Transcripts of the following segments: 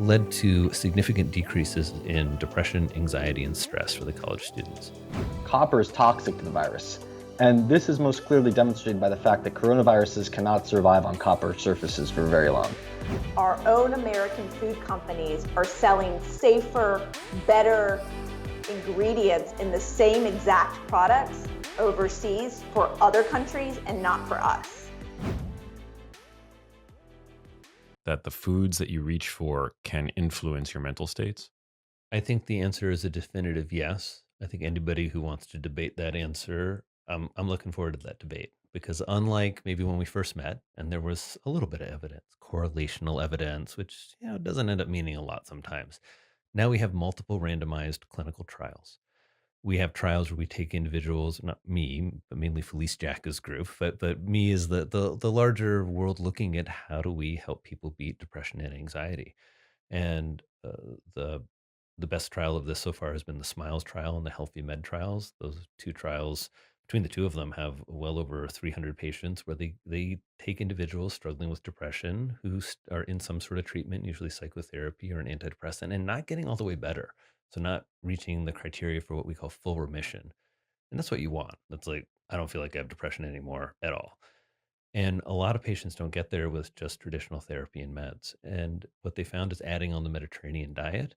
led to significant decreases in depression, anxiety, and stress for the college students. Copper is toxic to the virus, and this is most clearly demonstrated by the fact that coronaviruses cannot survive on copper surfaces for very long. Our own American food companies are selling safer, better ingredients in the same exact products overseas for other countries and not for us. That the foods that you reach for can influence your mental states? I think the answer is a definitive yes. I think anybody who wants to debate that answer, I'm looking forward to that debate because unlike maybe when we first met and there was a little bit of evidence, correlational evidence, which doesn't end up meaning a lot sometimes. Now we have multiple randomized clinical trials. We have trials where we take individuals, not me, but mainly Felice Jacka's group, but me is the larger world looking at how do we help people beat depression and anxiety. And the best trial of this so far has been the SMILES trial and the Healthy Med trials. Those two trials, between the two of them, have well over 300 patients where they take individuals struggling with depression who are in some sort of treatment, usually psychotherapy or an antidepressant, and not getting all the way better. So not reaching the criteria for what we call full remission. And that's what you want. That's like, I don't feel like I have depression anymore at all. And a lot of patients don't get there with just traditional therapy and meds. And what they found is adding on the Mediterranean diet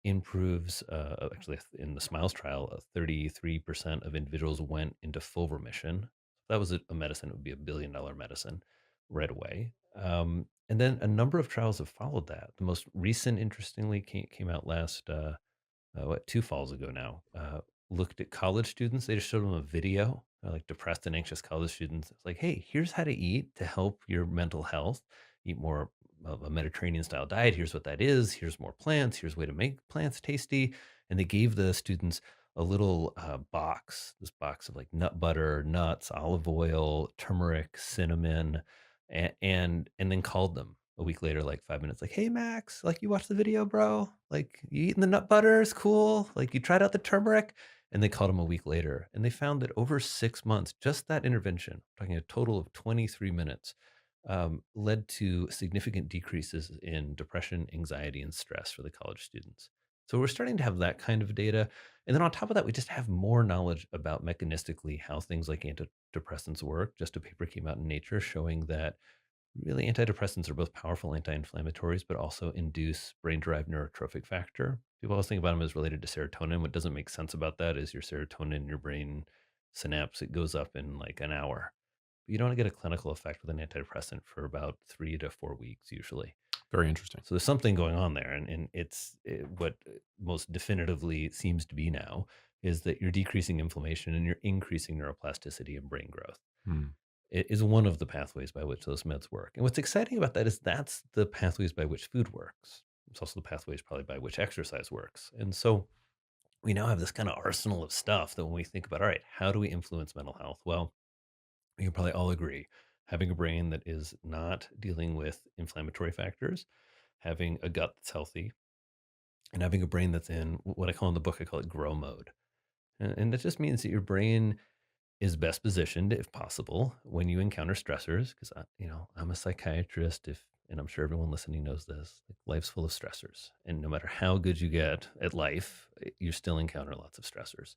improves, actually, in the SMILES trial, 33% of individuals went into full remission. If that was a medicine, it would be $1 billion medicine right away. And then a number of trials have followed that. The most recent, interestingly, came out last, two falls ago now, looked at college students. They just showed them a video, like depressed and anxious college students. It's like, hey, here's how to eat to help your mental health. Eat more of a Mediterranean style diet. Here's what that is. Here's more plants. Here's a way to make plants tasty. And they gave the students a little box, this box of like nut butter, nuts, olive oil, turmeric, cinnamon, and then called them a week later, like 5 minutes, like, hey, Max, like you watched the video, bro? Like you eating the nut butter is cool. Like you tried out the turmeric. And they called him a week later. And they found that over 6 months, just that intervention, talking a total of 23 minutes, led to significant decreases in depression, anxiety, and stress for the college students. So we're starting to have that kind of data. And then on top of that, we just have more knowledge about mechanistically how things like antidepressants work. Just a paper came out in Nature showing that really antidepressants are both powerful anti-inflammatories, but also induce brain-derived neurotrophic factor. People always think about them as related to serotonin. What doesn't make sense about that is your serotonin in your brain synapse, it goes up in like an hour. You don't get a clinical effect with an antidepressant for about 3 to 4 weeks usually. Very interesting. So there's something going on there, and what most definitively seems to be now is that you're decreasing inflammation and you're increasing neuroplasticity and brain growth. Hmm. It is one of the pathways by which those meds work. And what's exciting about that is that's the pathways by which food works. It's also the pathways probably by which exercise works. And so we now have this kind of arsenal of stuff that when we think about, all right, how do we influence mental health? Well, we can probably all agree having a brain that is not dealing with inflammatory factors, having a gut that's healthy, and having a brain that's in what I call in the book, I call it grow mode. And that just means that your brain is best positioned, if possible, when you encounter stressors. Because I'm a psychiatrist, and I'm sure everyone listening knows this. Like, life's full of stressors, and no matter how good you get at life, you still encounter lots of stressors.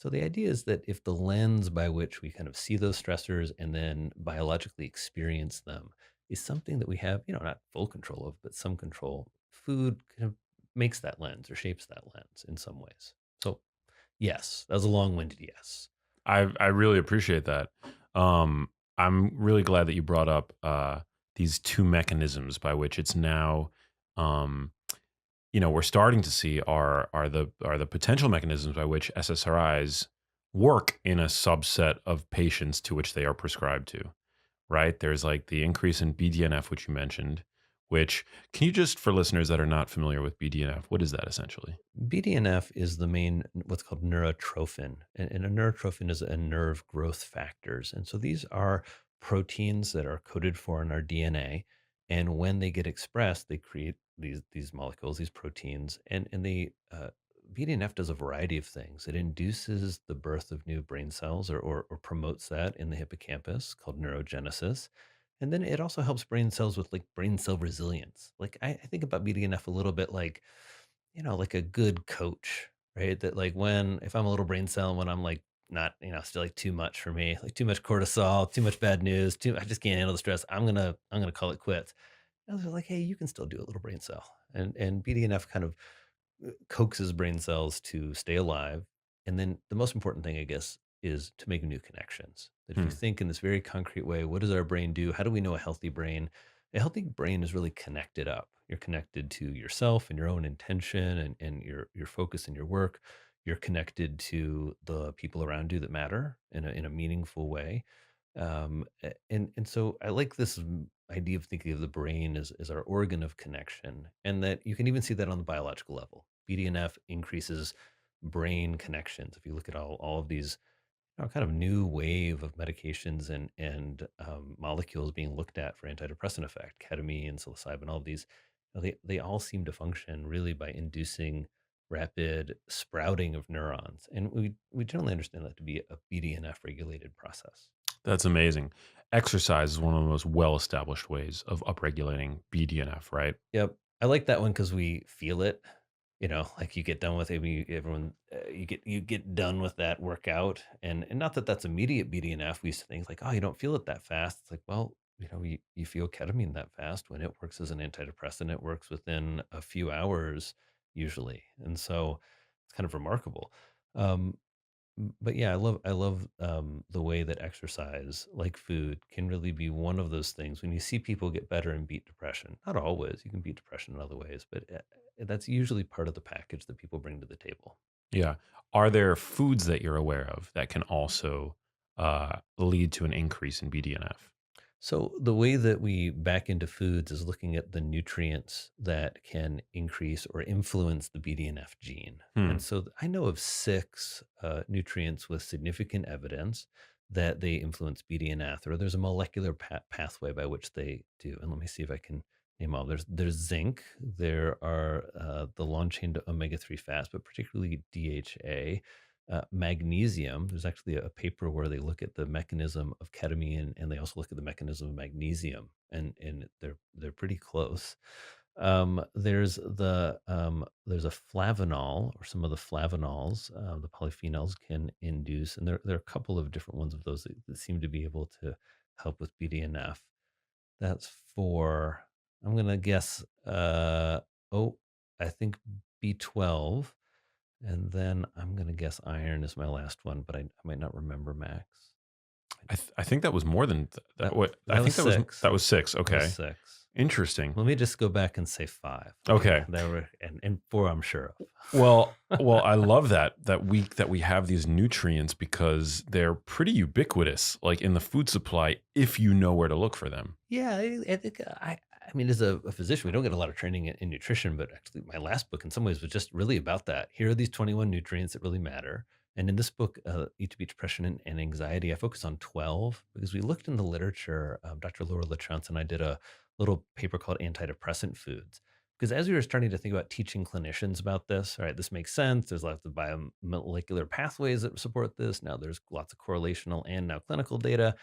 So the idea is that if the lens by which we kind of see those stressors and then biologically experience them is something that we have, not full control of, but some control, food kind of makes that lens or shapes that lens in some ways. So yes, that was a long-winded yes. I really appreciate that. I'm really glad that you brought up these two mechanisms by which it's now, um, we're starting to see are the potential mechanisms by which SSRIs work in a subset of patients to which they are prescribed to. Right? There's like the increase in BDNF, which you mentioned. Which can you just, for listeners that are not familiar with BDNF, what is that essentially? BDNF is the main, what's called neurotrophin. And a neurotrophin is a nerve growth factors. And so these are proteins that are coded for in our DNA. And when they get expressed, they create these molecules, these proteins. And BDNF does a variety of things. It induces the birth of new brain cells or promotes that in the hippocampus called neurogenesis. And then it also helps brain cells with like brain cell resilience. Like I think about BDNF a little bit like, like a good coach, right? That like when if I'm a little brain cell, when I'm like not, still like too much for me, like too much cortisol, too much bad news, I just can't handle the stress. I'm gonna call it quits. And they're like, hey, you can still do a little brain cell. And BDNF kind of coaxes brain cells to stay alive. And then the most important thing, I guess, is to make new connections. That if you Hmm. think in this very concrete way, what does our brain do? How do we know a healthy brain? A healthy brain is really connected up. You're connected to yourself and your own intention and your focus in your work. You're connected to the people around you that matter in a meaningful way. And so I like this idea of thinking of the brain as our organ of connection, and that you can even see that on the biological level. BDNF increases brain connections. If you look at all of these kind of new wave of medications and molecules being looked at for antidepressant effect, ketamine, psilocybin, all of these, they all seem to function really by inducing rapid sprouting of neurons, and we generally understand that to be a BDNF regulated process. That's amazing. Exercise is one of the most well-established ways of upregulating BDNF, right? Yep. I like that one because we feel it. Like you get done with it, you get done with that workout, and not that that's immediate BDNF. We used to think like, oh, you don't feel it that fast. It's like, well, you feel ketamine that fast when it works as an antidepressant. It works within a few hours usually, and so it's kind of remarkable. Um, but yeah, I love the way that exercise, like food, can really be one of those things. When you see people get better and beat depression, not always, you can beat depression in other ways, but that's usually part of the package that people bring to the table. Yeah. Are there foods that you're aware of that can also lead to an increase in BDNF? So the way that we back into foods is looking at the nutrients that can increase or influence the BDNF gene. Hmm. And so I know of six nutrients with significant evidence that they influence BDNF, or there's a molecular pathway by which they do. And let me see if I can name all. There's zinc. There are the long chain omega 3 fats, but particularly DHA. Magnesium. There's actually a paper where they look at the mechanism of ketamine, and they also look at the mechanism of magnesium, and they're pretty close. There's a flavanol, or some of the flavanols, the polyphenols can induce, and there are a couple of different ones of those that seem to be able to help with BDNF. That's for, I'm gonna guess, oh, I think B12, and then I'm gonna guess iron is my last one, but I might not remember Max. I think that was more than that. That What I that was think six. that was six. That was Okay, six. interesting. Let me just go back and say five. Okay, Okay. there were and four I'm sure of. Well, I love that we have these nutrients because they're pretty ubiquitous, like in the food supply, if you know where to look for them. Yeah, I think I mean, as a physician, we don't get a lot of training in nutrition, but actually, my last book, in some ways, was just really about that. Here are these 21 nutrients that really matter. And in this book, Eat to Beat Depression and Anxiety, I focus on 12 because we looked in the literature. Dr. Laura LaChance and I did a little paper called Antidepressant Foods. Because as we were starting to think about teaching clinicians about this, all right, this makes sense. There's lots of biomolecular pathways that support this. Now there's lots of correlational and now clinical data.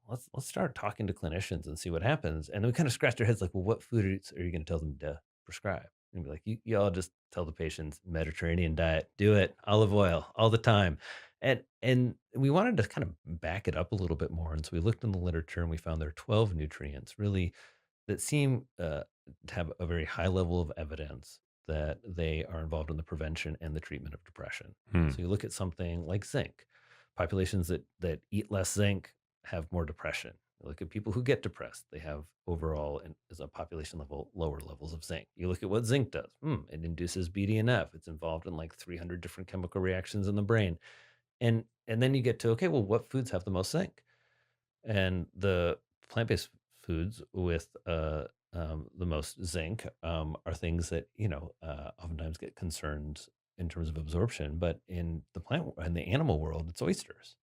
Let's start talking to clinicians and see what happens. And then we kind of scratched our heads like, well, what foods are you going to tell them to prescribe? And be like, you all just tell the patients Mediterranean diet, do it, olive oil all the time. And we wanted to kind of back it up a little bit more. And so we looked in the literature and we found there are 12 nutrients really that seem to have a very high level of evidence that they are involved in the prevention and the treatment of depression. Hmm. So you look at something like zinc. Populations that eat less zinc have more depression. You look at people who get depressed; they have overall, and as a population level, lower levels of zinc. You look at what zinc does. It induces BDNF. It's involved in like 300 different chemical reactions in the brain. And then you get to, okay, well, what foods have the most zinc? And the plant-based foods with the most zinc are things that oftentimes get concerns in terms of absorption. But in the animal world, it's oysters.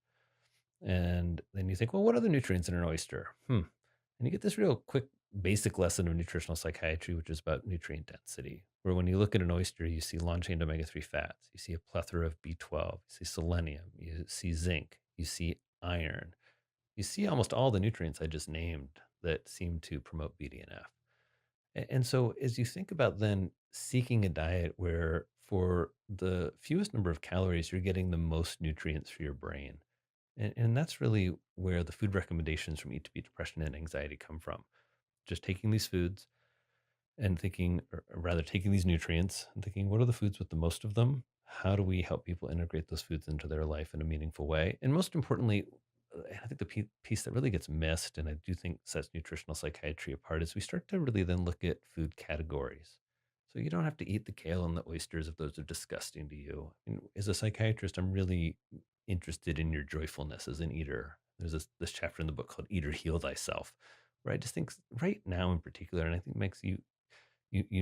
And then you think, well, what other nutrients in an oyster? And you get this real quick basic lesson of nutritional psychiatry, which is about nutrient density, where when you look at an oyster, you see long chain omega 3 fats, you see a plethora of B12, you see selenium, you see zinc, you see iron. you see almost all the nutrients I just named that seem to promote BDNF. And so, as you think about then seeking a diet where for the fewest number of calories, you're getting the most nutrients for your brain. And that's really where the food recommendations from Eat to Beat Depression and Anxiety come from. Just taking these foods and thinking, or rather taking these nutrients and thinking, what are the foods with the most of them? How do we help people integrate those foods into their life in a meaningful way? And most importantly, I think the piece that really gets missed, and I do think sets nutritional psychiatry apart, is we start to really then look at food categories. So you don't have to eat the kale and the oysters if those are disgusting to you. And as a psychiatrist, I'm really interested in your joyfulness as an eater. There's this chapter in the book called Eat or Heal Thyself, where I just think right now in particular, and I think makes you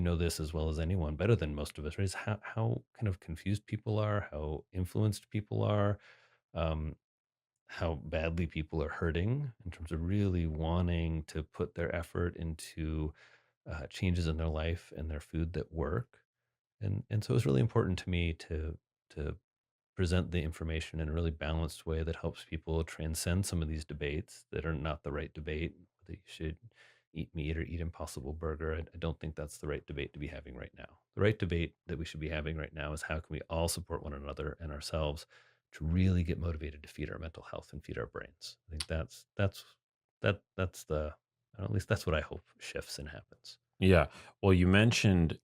know this as well as anyone, better than most of us, right? Is how kind of confused people are, how influenced people are, um, how badly people are hurting in terms of really wanting to put their effort into changes in their life and their food that work. And so it's really important to me to present the information in a really balanced way that helps people transcend some of these debates that are not the right debate, that you should eat meat or eat Impossible Burger. I don't think that's the right debate to be having right now. The right debate that we should be having right now is how can we all support one another and ourselves to really get motivated to feed our mental health and feed our brains. I think that's the, at least that's what I hope shifts and happens. Yeah. Well, you mentioned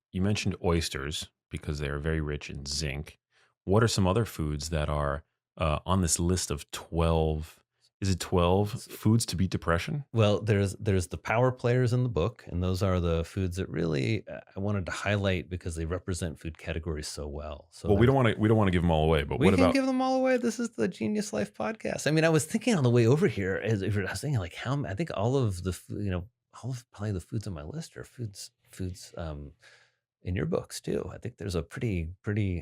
oysters because they are very rich in zinc. What are some other foods that are on this list of 12? Is it 12 foods to beat depression? Well, there's the power players in the book, and those are the foods that really I wanted to highlight because they represent food categories so well. So Well, we there's don't want to we don't want to give them all away, but we what can about give them all away. This is the Genius Life podcast. I mean, I was thinking on the way over here, I was thinking like how I think all of the all of probably the foods on my list are foods in your books too. I think there's a pretty.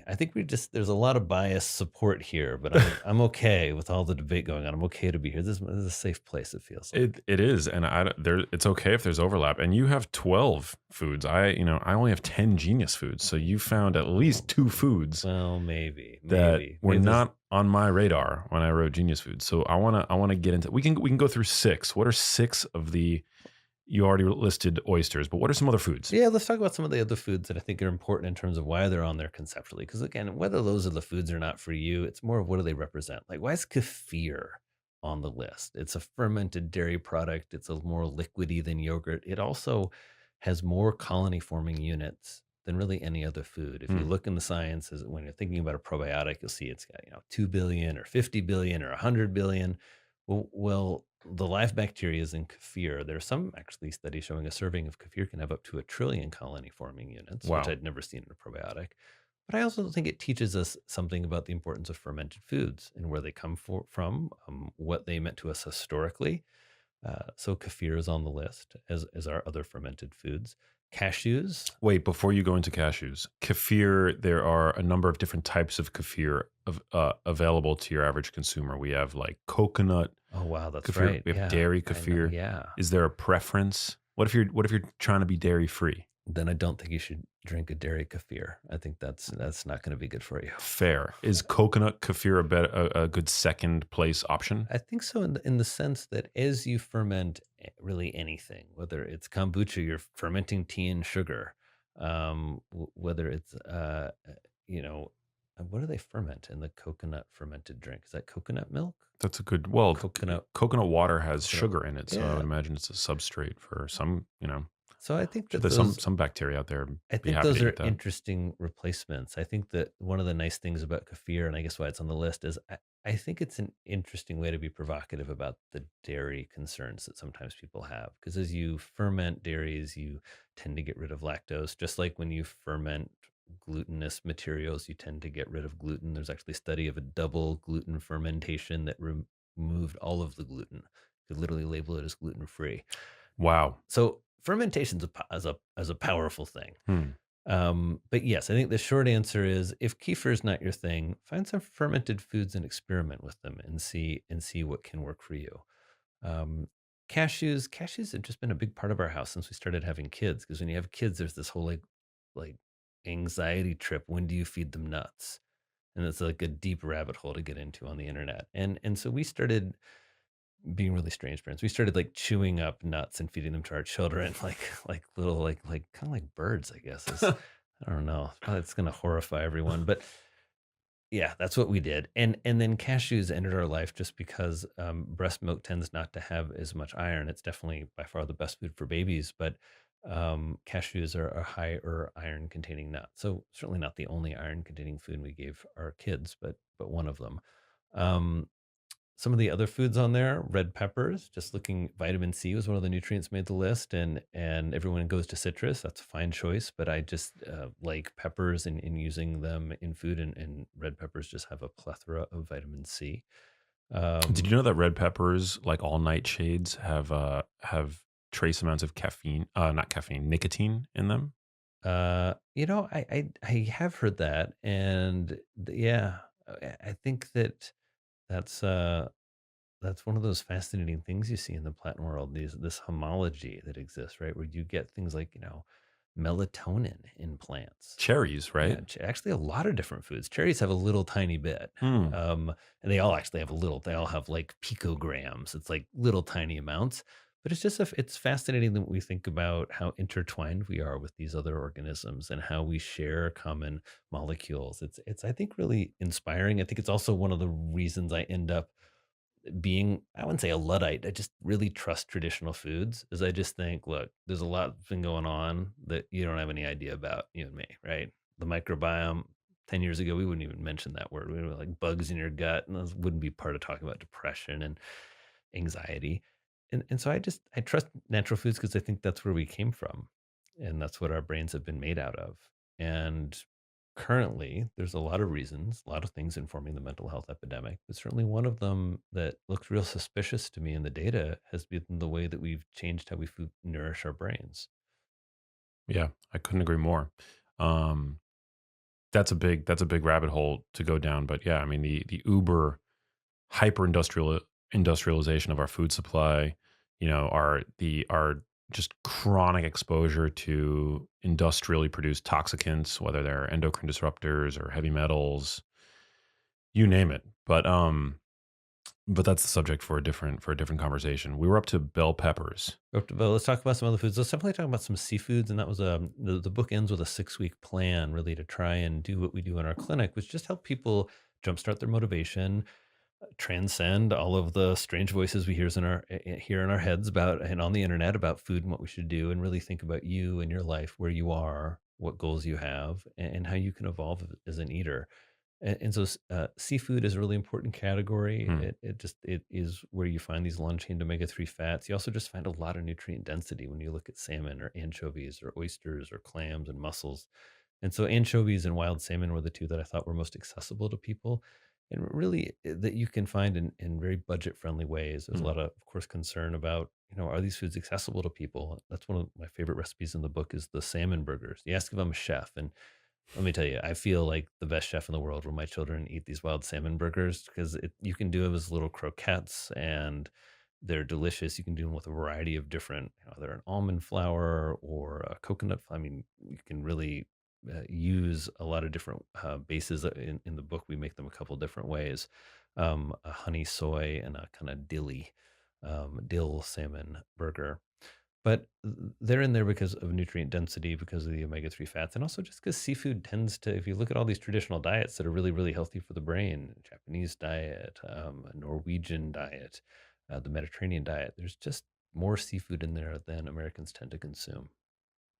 I think there's a lot of bias support here, but I'm okay with all the debate going on. I'm okay to be here. This is a safe place. It feels like. it is, and there it's okay if there's overlap. And you have 12 foods. I only have 10 genius foods. So you found at least two foods Well, maybe that were maybe not on my radar when I wrote genius foods. So I want to get into we can go through six. What are six of the you already listed oysters, but what are some other foods? Yeah, let's talk about some of the other foods that I think are important in terms of why they're on there conceptually. Because again, whether those are the foods or not for you, it's more of what do they represent. Like, why is kefir on the list? It's a fermented dairy product. It's a more liquidy than yogurt. It also has more colony forming units than really any other food. If you Hmm. look in the sciences, when you're thinking about a probiotic, you'll see it's got 2 billion or 50 billion or 100 billion. Well, the live bacteria is in kefir. There are some actually studies showing a serving of kefir can have up to 1 trillion colony forming units, which Wow. I'd never seen in a probiotic. But I also think it teaches us something about the importance of fermented foods and where they come from, what they meant to us historically. So kefir is on the list, as are other fermented foods. Cashews. Wait, before you go into cashews, kefir, there are a number of different types of kefir available to your average consumer. We have like coconut Oh wow, that's kefir. right. We have Yeah, dairy I know. kefir. Yeah. Is there a preference? What if you're trying to be dairy free? Then I don't think you should drink a dairy kefir. I think that's not going to be good for you. Fair. Is coconut kefir a good second place option? I think so in the sense that as you ferment really anything, whether it's kombucha, you're fermenting tea and sugar, whether it's what do they ferment in the coconut fermented drink? Is that coconut milk? That's a good. Well, Coconut. coconut water has Coconut. sugar in it, so I Yeah. would imagine it's a substrate for some. So I think Sure, that there's those some bacteria out there I be think happy those to are eat that. interesting replacements. I think that one of the nice things about kefir, and I guess why it's on the list, is I think it's an interesting way to be provocative about the dairy concerns that sometimes people have. Because as you ferment dairies, you tend to get rid of lactose, just like when you ferment glutinous materials, you tend to get rid of gluten. There's actually a study of a double gluten fermentation that removed all of the gluten. You could literally label it as gluten free. Wow. So fermentation's a powerful thing. Hmm. But yes, I think the short answer is if kefir is not your thing, find some fermented foods and experiment with them and see what can work for you. Um, cashews have just been a big part of our house since we started having kids. Because when you have kids, there's this whole like anxiety trip. When do you feed them nuts? And it's like a deep rabbit hole to get into on the internet. And so we started being really strange parents. We started like chewing up nuts and feeding them to our children, like little like kind of like birds, I guess. Is I don't know. Probably it's gonna horrify everyone, but yeah, that's what we did. And then cashews entered our life just because breast milk tends not to have as much iron. It's definitely by far the best food for babies, but cashews are a higher iron containing nut. So certainly not the only iron containing food we gave our kids, but one of them. Um, some of the other foods on there, red peppers, just looking, vitamin C was one of the nutrients made the list, and everyone goes to citrus. That's a fine choice, but I just like peppers and using them in food, and red peppers just have a plethora of vitamin C. Did Um, you know that red peppers, like all nightshades, have trace amounts of caffeine, not caffeine, nicotine in them? I have heard that, and yeah, I think that's uh that's one of those fascinating things you see in the plant world, this homology that exists, right? Where you get things like, melatonin in plants. Cherries, Yeah, right? actually a lot of different foods. Cherries have a little tiny bit. Hmm. Um, and they all actually have they all have like picograms. It's like little tiny amounts. But it's just it's fascinating that we think about how intertwined we are with these other organisms and how we share common molecules. It's I think really inspiring. I think it's also one of the reasons I end up being, I wouldn't say a Luddite. I just really trust traditional foods, is I just think, look, there's a lot been going on that you don't have any idea about, you and me, right? The microbiome, 10 years ago, we wouldn't even mention that word. We were like bugs in your gut, and those wouldn't be part of talking about depression and anxiety. And so I trust natural foods because I think that's where we came from. And that's what our brains have been made out of. And currently, there's a lot of reasons, a lot of things informing the mental health epidemic, but certainly one of them that looks real suspicious to me in the data has been the way that we've changed how we food nourish our brains. Yeah, I couldn't agree more. Um, that's a big rabbit hole to go down. But yeah, I mean the uber hyper industrialization of our food supply, our just chronic exposure to industrially produced toxicants, whether they're endocrine disruptors or heavy metals, you name it. But that's the subject for a different conversation. We were up to bell peppers. But let's talk about some other foods. Let's definitely talk about some seafoods. And that was the book ends with a 6 week plan, really, to try and do what we do in our clinic, which just help people jumpstart their motivation, transcend all of the strange voices we hear in our heads about and on the internet about food and what we should do, and really think about you and your life, where you are, what goals you have, and how you can evolve as an eater. And so seafood is a really important category. Hmm. It is where you find these long chain omega-3 fats. You also just find a lot of nutrient density when you look at salmon or anchovies or oysters or clams and mussels. And so anchovies and wild salmon were the two that I thought were most accessible to people, and really that you can find in very budget friendly ways. There's a Hmm. lot of course, concern about, are these foods accessible to people? That's one of my favorite recipes in the book is the salmon burgers. You ask if I'm a chef, and let me tell you, I feel like the best chef in the world when my children eat these wild salmon burgers because you can do them as little croquettes and they're delicious. You can do them with a variety of different, they're an almond flour or a coconut. I mean, you can really use a lot of different bases. In the book, we make them a couple different ways, a honey soy and a kind of dill salmon burger. But they're in there because of nutrient density, because of the omega-3 fats, and also just because seafood tends to, if you look at all these traditional diets that are really, really healthy for the brain, Japanese diet, a Norwegian diet, the Mediterranean diet, there's just more seafood in there than Americans tend to consume.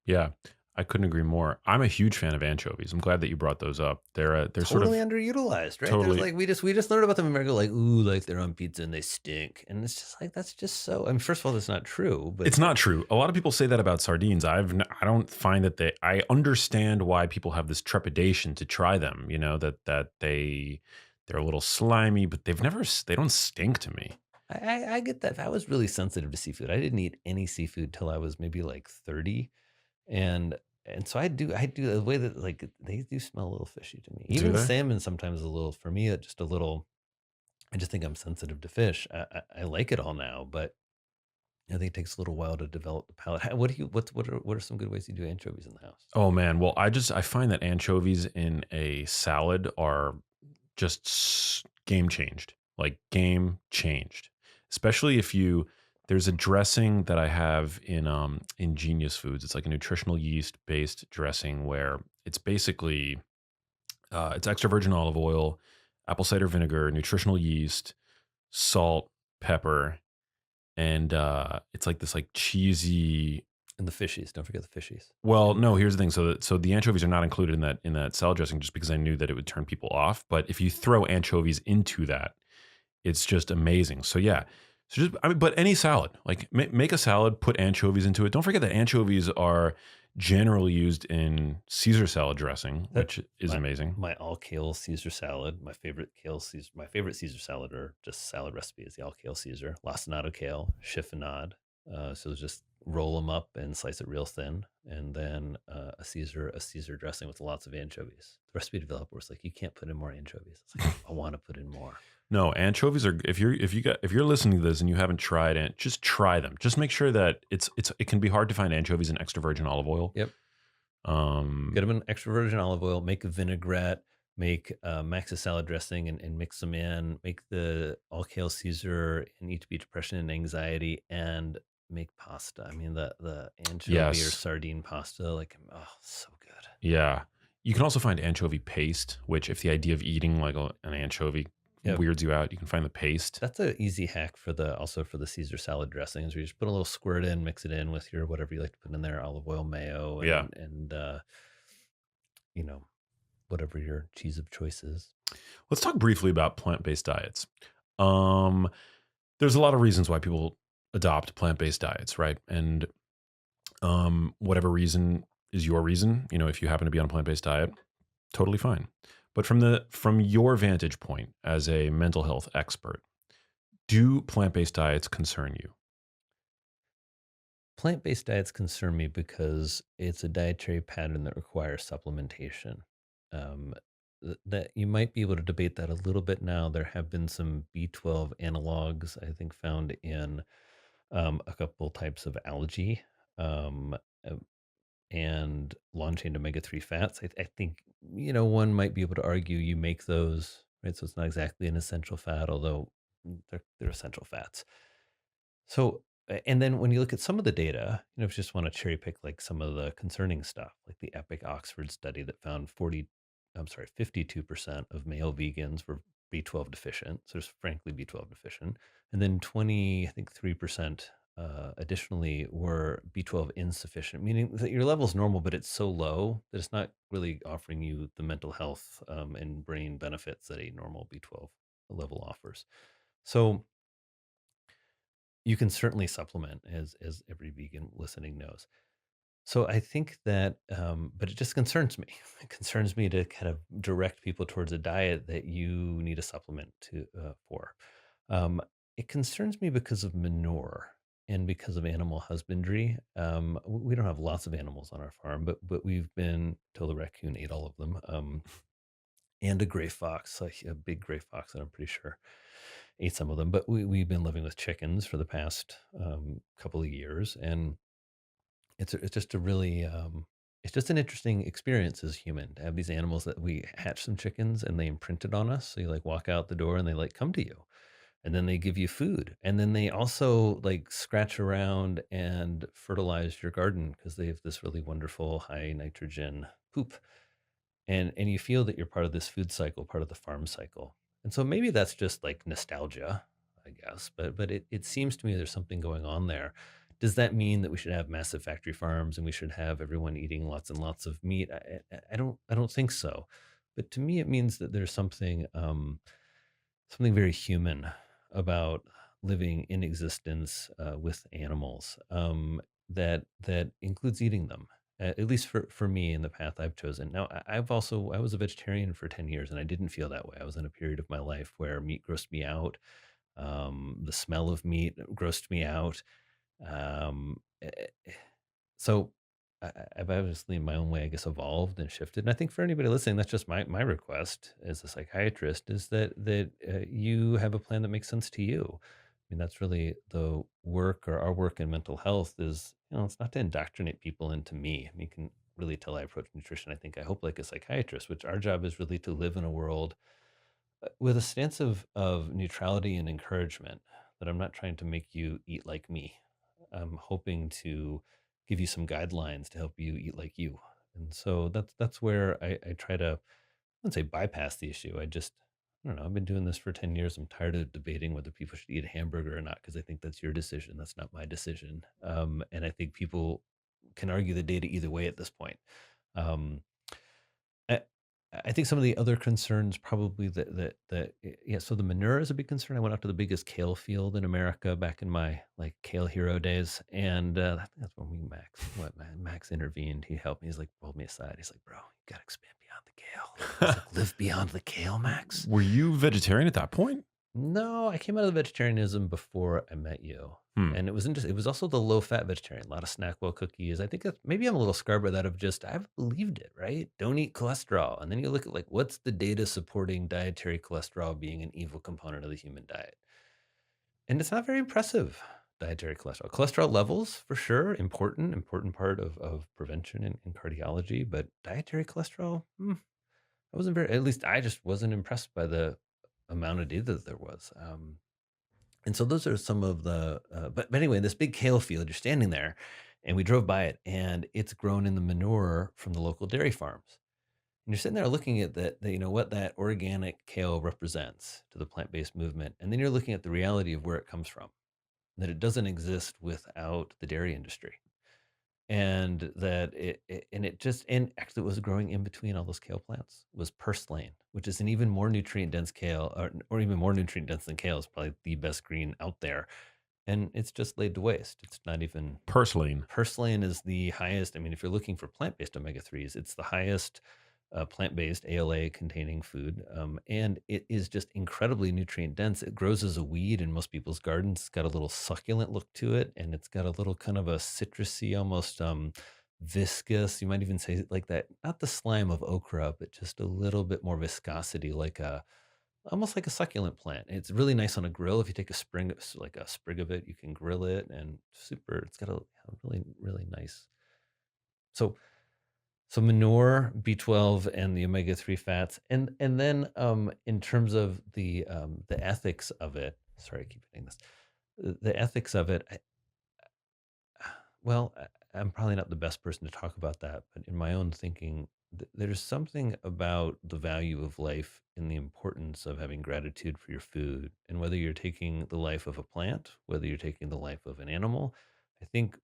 Yeah, I couldn't agree more. I'm a huge fan of anchovies. I'm glad that you brought those up. They're sort Totally of underutilized, right? There's totally. like we just learned about them in America, like, ooh, like they're on pizza and they stink. And it's just like that's just so, I mean, first of all, that's not true, but It's not true. A lot of people say that about sardines. I don't find that I understand why people have this trepidation to try them. That they're a little slimy, but they don't stink to me. I get that. I was really sensitive to seafood. I didn't eat any seafood till I was maybe like 30. And so I do the way that like they do smell a little fishy to me. Do Even they? salmon sometimes is a little, for me, just a little, I just think I'm sensitive to fish. I like it all now, but I think it takes a little while to develop the palate. What do you what are some good ways you do anchovies in the house? Oh man, well I find that anchovies in a salad are just game changed. Like game changed. especially if you. There's a dressing that I have in Genius Foods. It's like a nutritional yeast based dressing where it's basically it's extra virgin olive oil, apple cider vinegar, nutritional yeast, salt, pepper, and it's like this like cheesy. And the fishies. Don't forget the fishies. Well, no, here's the thing. So the anchovies are not included in that salad dressing just because I knew that it would turn people off. But if you throw anchovies into that, it's just amazing. So yeah. So just but any salad, like make a salad, put anchovies into it. Don't forget that anchovies are generally used in Caesar salad dressing, which is amazing. My all kale Caesar salad, my favorite Caesar salad or just salad recipe is the all kale Caesar, lacinato kale, chiffonade. So just roll them up and slice it real thin, and then a Caesar dressing with lots of anchovies. The recipe developer was like, you can't put in more anchovies. It's like, I want to put in more. No, anchovies are if you're listening to this and you haven't tried it, just try them. Just make sure that it can be hard to find anchovies in extra virgin olive oil. Yep. Get them in extra virgin olive oil, make a vinaigrette, make Max's salad dressing and mix them in, make the all kale Caesar and eat to beat depression and anxiety, and make pasta. I mean, the anchovy or sardine pasta, like, oh, so good. Yeah. You can also find anchovy paste, which if the idea of eating like an anchovy weirds you out, you can find the paste. That's an easy hack for the Caesar salad dressings, where you just put a little squirt in, mix it in with your whatever you like to put in there, olive oil, mayo, and you know, whatever your cheese of choice is. Let's talk briefly about plant-based diets. There's a lot of reasons why people adopt plant-based diets, right? And whatever reason is your reason. You know, if you happen to be on a plant-based diet, totally fine. But from your vantage point as a mental health expert, do plant-based diets concern you? Plant-based diets concern me because it's a dietary pattern that requires supplementation. That you might be able to debate that a little bit now. There have been some B12 analogs, I think, found in a couple types of algae. Uh, and long chain omega-3 fats. I think, one might be able to argue you make those, right? So it's not exactly an essential fat, although they're essential fats. So, and then when you look at some of the data, if you just want to cherry pick like some of the concerning stuff, like the Epic Oxford study that found 52% of male vegans were B12 deficient. So just frankly B12 deficient. And then 3% additionally were B12 insufficient, meaning that your level is normal, but it's so low that it's not really offering you the mental health and brain benefits that a normal B12 level offers. So you can certainly supplement, as every vegan listening knows. So I think that, but it just concerns me. It concerns me to kind of direct people towards a diet that you need a supplement for. It concerns me because of manure and because of animal husbandry. We don't have lots of animals on our farm, but we've been told the raccoon ate all of them, and a gray fox, like a big gray fox, that I'm pretty sure ate some of them. But we've been living with chickens for the past couple of years, and it's just a really it's just an interesting experience as human to have these animals that we hatch some chickens and they imprint it on us. So you like walk out the door and they like come to you, and then they give you food, and then they also like scratch around and fertilize your garden because they have this really wonderful high nitrogen poop, and you feel that you're part of this food cycle, part of the farm cycle. And so maybe that's just like nostalgia, I guess, but it seems to me there's something going on there. Does that mean that we should have massive factory farms and we should have everyone eating lots and lots of meat? I don't think so. But to me, it means that there's something very human about living in existence with animals, that includes eating them. At least for me, in the path I've chosen. Now, I was a vegetarian for 10 years, and I didn't feel that way. I was in a period of my life where meat grossed me out. The smell of meat grossed me out. Um, eh, eh, so I've obviously in my own way, I guess, evolved and shifted. And I think for anybody listening, that's just my request as a psychiatrist, is that you have a plan that makes sense to you. I mean, that's really the work, or our work in mental health is, it's not to indoctrinate people into me. I mean, you can really tell I approach nutrition, I hope like a psychiatrist, which our job is really to live in a world with a stance of neutrality and encouragement. that I'm not trying to make you eat like me. I'm hoping to give you some guidelines to help you eat like you. And so that's where I try to, I wouldn't say bypass the issue. I don't know. I've been doing this for 10 years. I'm tired of debating whether people should eat a hamburger or not because I think that's your decision. That's not my decision. And I think people can argue the data either way at this point. Um, I, I think some of the other concerns probably yeah. So the manure is a big concern. I went out to the biggest kale field in America back in my like kale hero days, and I think that's when Max intervened. He helped me. He's like pulled me aside. He's like, "Bro, you gotta expand beyond the kale." I was like, "Live beyond the kale, Max." Were you vegetarian at that point? No, I came out of the vegetarianism before I met you. Hmm. And it was interesting. It was also the low fat vegetarian, a lot of Snackwell cookies. I think that maybe I'm a little scarred by that of just, I've believed it, right? Don't eat cholesterol. And then you look at like, what's the data supporting dietary cholesterol being an evil component of the human diet? And it's not very impressive, dietary cholesterol. Cholesterol levels, for sure, important part of prevention in cardiology. But dietary cholesterol, I wasn't very, at least I just wasn't impressed by the amount of data that there was. And so those are some of the, but anyway, this big kale field, you're standing there and we drove by it and it's grown in the manure from the local dairy farms. And you're sitting there looking at that, you know, what that organic kale represents to the plant-based movement. And then you're looking at the reality of where it comes from, that it doesn't exist without the dairy industry. And that and actually it was growing in between all those kale plants was purslane, which is an even more nutrient dense kale, or even more nutrient dense than kale. Is probably the best green out there, and it's just laid to waste. It's not even. Purslane. Purslane is the highest. I mean, if you're looking for plant-based omega-3s, it's the highest plant-based ALA containing food. And it is just incredibly nutrient dense. It grows as a weed in most people's gardens. It's got a little succulent look to it, and it's got a little kind of a citrusy, almost viscous. You might even say like that, not the slime of okra, but just a little bit more viscosity, like a almost like a succulent plant. It's really nice on a grill. If you take a spring, like a sprig of it, you can grill it, and super. It's got a really, really nice. So manure, B12, and the omega-3 fats, and then in terms of the ethics of it. Sorry, I keep hitting this. The ethics of it. Well, I'm probably not the best person to talk about that, but in my own thinking, there's something about the value of life and the importance of having gratitude for your food, and whether you're taking the life of a plant, whether you're taking the life of an animal. I think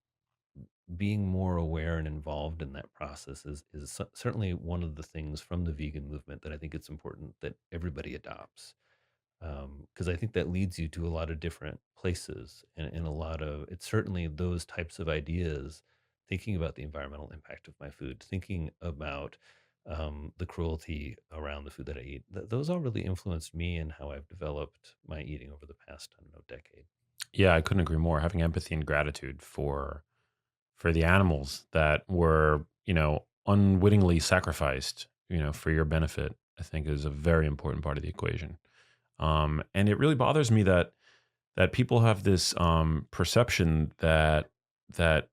being more aware and involved in that process is certainly one of the things from the vegan movement that I think it's important that everybody adopts, because I think that leads you to a lot of different places, and a lot of it's certainly those types of ideas, thinking about the environmental impact of my food, thinking about the cruelty around the food that I eat. Those all really influenced me and how I've developed my eating over the past, I don't know, decade. Yeah, I couldn't agree more. Having empathy and gratitude for the animals that were, unwittingly sacrificed, for your benefit, I think is a very important part of the equation. And it really bothers me that people have this perception that that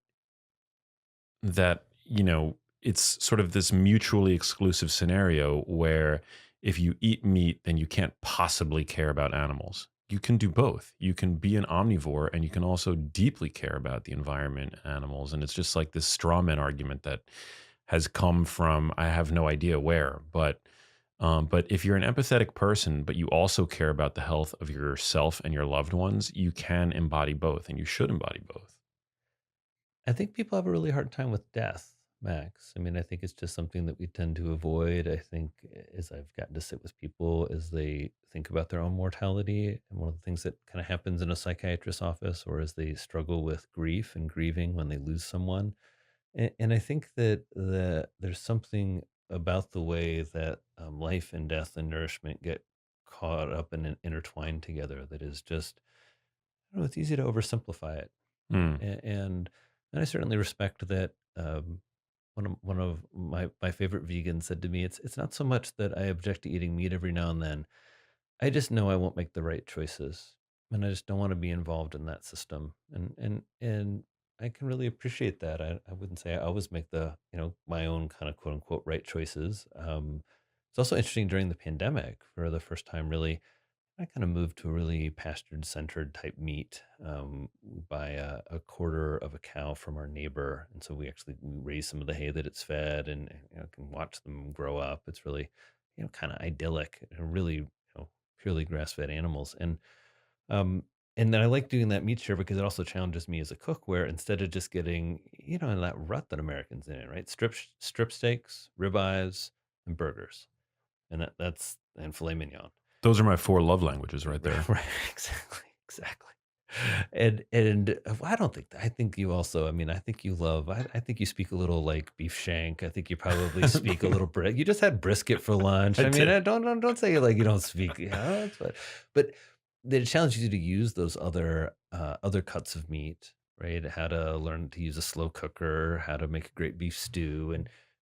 it's sort of this mutually exclusive scenario where if you eat meat then you can't possibly care about animals. You can do both. You can be an omnivore and you can also deeply care about the environment and animals. And it's just like this straw man argument that has come from I have no idea where. But if you're an empathetic person but you also care about the health of yourself and your loved ones, you can embody both and you should embody both. I think people have a really hard time with death, Max. I mean, I think it's just something that we tend to avoid. I think as I've gotten to sit with people as they think about their own mortality, and one of the things that kind of happens in a psychiatrist's office, or as they struggle with grief and grieving when they lose someone. And I think that there's something about the way that life and death and nourishment get caught up and intertwined together that is just, I don't know, it's easy to oversimplify it. Hmm. And I certainly respect that. One of my favorite vegans said to me, "It's not so much that I object to eating meat every now and then. I just know I won't make the right choices, and I just don't want to be involved in that system." And I can really appreciate that. I wouldn't say I always make the my own kind of quote unquote right choices. It's also interesting during the pandemic for the first time, really. I kind of moved to a really pastured-centered type meat. We buy a quarter of a cow from our neighbor, and so we raise some of the hay that it's fed, and can watch them grow up. It's really, kind of idyllic and really, purely grass-fed animals. Um, and then I like doing that meat share because it also challenges me as a cook, where instead of just getting, in that rut that Americans in, right? Strip steaks, ribeyes, and burgers, and filet mignon. Those are my 4 love languages right there. Right, exactly. And I don't think that. I think you also. I mean, I think you love. I think you speak a little like beef shank. I think you probably speak a little You just had brisket for lunch. I I mean, did. don't say like you don't speak. Yeah, that's what. But they challenge you to use those other cuts of meat, right? How to learn to use a slow cooker, how to make a great beef stew,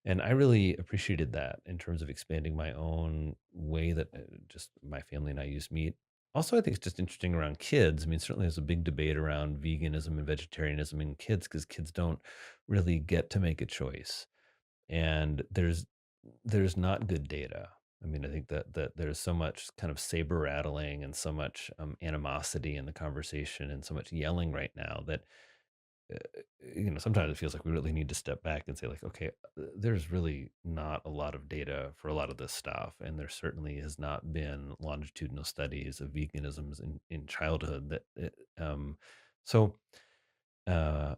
and I really appreciated that in terms of expanding my own way that just my family and I use meat. Also, I think it's just interesting around kids. I mean, certainly there's a big debate around veganism and vegetarianism in kids because kids don't really get to make a choice, and there's not good data. I mean, I think that there's so much kind of saber rattling and so much animosity in the conversation and so much yelling right now that sometimes it feels like we really need to step back and say like, okay, there's really not a lot of data for a lot of this stuff, and there certainly has not been longitudinal studies of veganisms in childhood so uh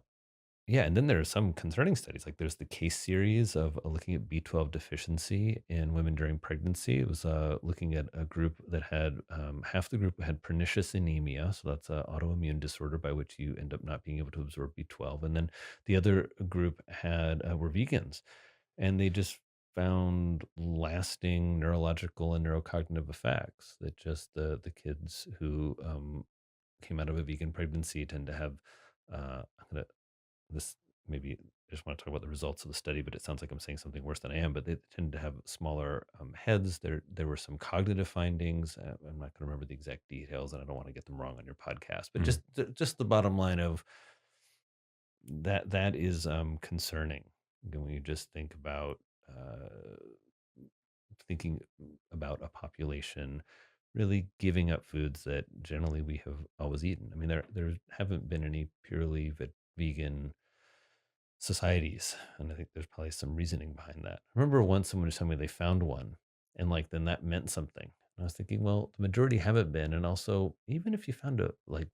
yeah, and then there are some concerning studies. Like there's the case series of looking at B12 deficiency in women during pregnancy. It was looking at a group that had half the group had pernicious anemia, so that's an autoimmune disorder by which you end up not being able to absorb B12, and then the other group had were vegans, and they just found lasting neurological and neurocognitive effects. That just the kids who came out of a vegan pregnancy tend to have. I'm gonna this maybe I just want to talk about the results of the study, but it sounds like I'm saying something worse than I am. But they tend to have smaller heads. There were some cognitive findings. I'm not going to remember the exact details, and I don't want to get them wrong on your podcast. But just the bottom line of that is concerning when you just think about thinking about a population really giving up foods that generally we have always eaten. I mean, there haven't been any purely vegan societies, and I think there's probably some reasoning behind that. I remember once someone was telling me they found one, and like then that meant something. And I was thinking, well, the majority haven't been, and also even if you found a like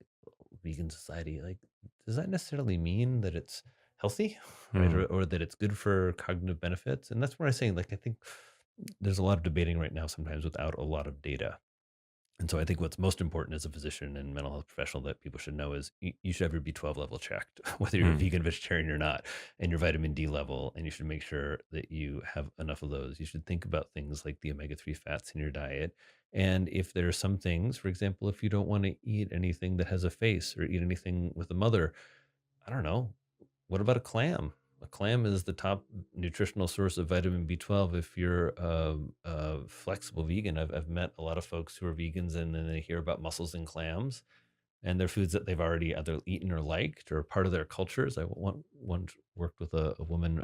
vegan society, like does that necessarily mean that it's healthy, right, or that it's good for cognitive benefits? And that's where I'm saying, like, I think there's a lot of debating right now, sometimes without a lot of data. And so I think what's most important as a physician and mental health professional that people should know is you should have your B12 level checked, whether you're a vegan, vegetarian or not, and your vitamin D level. And you should make sure that you have enough of those. You should think about things like the omega-3 fats in your diet. And if there are some things, for example, if you don't want to eat anything that has a face or eat anything with a mother, I don't know, what about a clam? A clam is the top nutritional source of vitamin B12 if you're a flexible vegan. I've met a lot of folks who are vegans and then they hear about mussels and clams, and they're foods that they've already either eaten or liked or part of their cultures. I once worked with a woman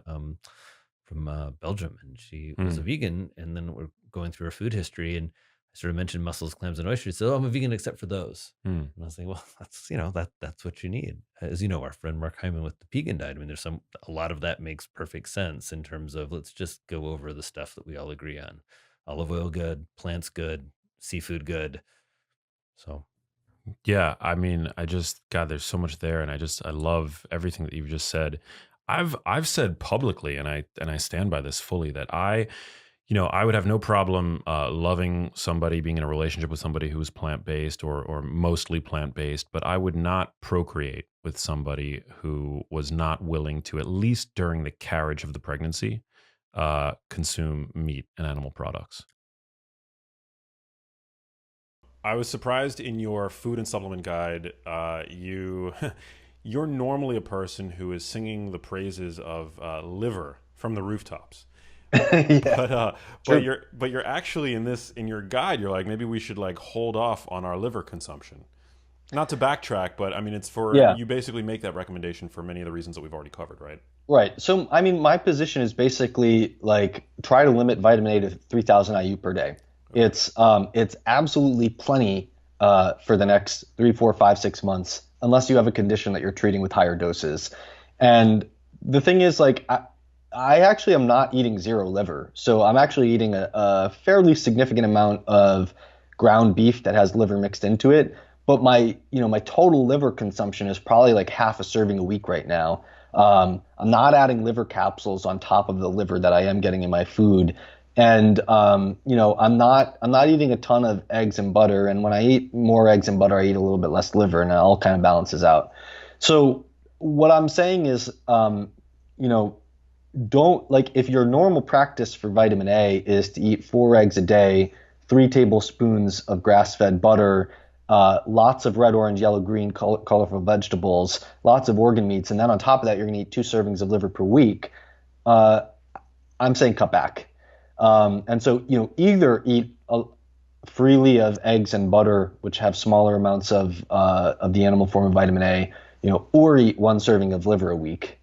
from Belgium, and she was a vegan, and then we're going through her food history, and I sort of mentioned mussels, clams, and oysters. So I'm a vegan except for those. And I was like, well, that's that's what you need. As you know, our friend Mark Hyman with the vegan diet. I mean, there's a lot of that makes perfect sense in terms of let's just go over the stuff that we all agree on. Olive oil good, plants good, seafood good. So Yeah, I mean, God, there's so much there, and I love everything that you've just said. I've said publicly, and I stand by this fully, that I would have no problem loving somebody, being in a relationship with somebody who is plant based or mostly plant based, but I would not procreate with somebody who was not willing to, at least during the carriage of the pregnancy, consume meat and animal products. I was surprised in your food and supplement guide. You're normally a person who is singing the praises of liver from the rooftops. Yeah, But you're actually in your guide. You're like, maybe we should like hold off on our liver consumption. Not to backtrack, but I mean, it's for yeah. you basically make that recommendation for many of the reasons that we've already covered, right? Right. So, I mean, my position is basically like try to limit vitamin A to 3,000 IU per day. It's absolutely plenty for the next 3, 4, 5, 6 months, unless you have a condition that you're treating with higher doses. And the thing is, like, I actually am not eating zero liver. So I'm actually eating a fairly significant amount of ground beef that has liver mixed into it. But my total liver consumption is probably like half a serving a week right now. I'm not adding liver capsules on top of the liver that I am getting in my food. And I'm not eating a ton of eggs and butter. And when I eat more eggs and butter, I eat a little bit less liver, and it all kind of balances out. So what I'm saying is, don't, like, if your normal practice for vitamin A is to eat 4 eggs a day, 3 tablespoons of grass-fed butter, lots of red, orange, yellow, green, colorful vegetables, lots of organ meats, and then on top of that, you're going to eat 2 servings of liver per week. I'm saying cut back. And so, either eat freely of eggs and butter, which have smaller amounts of the animal form of vitamin A, or eat 1 serving of liver a week,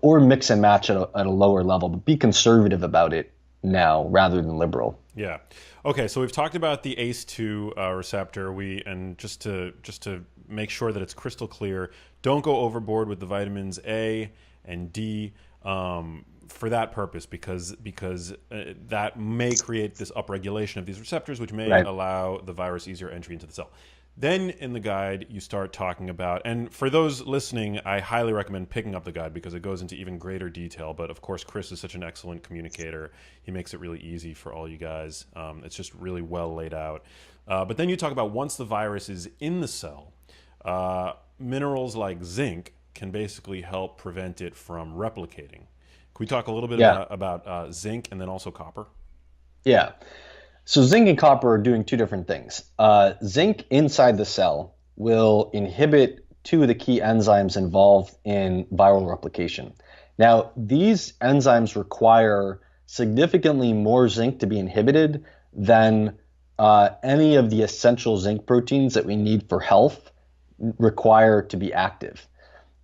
or mix and match at a lower level, but be conservative about it now rather than liberal. Yeah. Okay. So we've talked about the ACE2 receptor. And just to make sure that it's crystal clear, don't go overboard with the vitamins A and D for that purpose, because that may create this upregulation of these receptors, which may allow the virus easier entry into the cell. Then in the guide, you start talking about, and for those listening, I highly recommend picking up the guide because it goes into even greater detail. But of course, Chris is such an excellent communicator. He makes it really easy for all you guys. It's just really well laid out. But then you talk about once the virus is in the cell, minerals like zinc can basically help prevent it from replicating. Can we talk a little bit about zinc and then also copper? Yeah. So zinc and copper are doing 2 different things. Zinc inside the cell will inhibit 2 of the key enzymes involved in viral replication. Now, these enzymes require significantly more zinc to be inhibited than any of the essential zinc proteins that we need for health require to be active.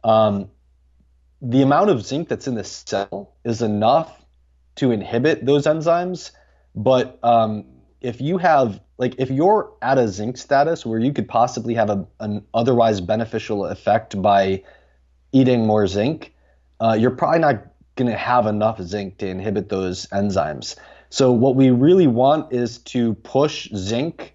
The amount of zinc that's in the cell is enough to inhibit those enzymes, but if you're at a zinc status where you could possibly have an otherwise beneficial effect by eating more zinc, you're probably not going to have enough zinc to inhibit those enzymes. So what we really want is to push zinc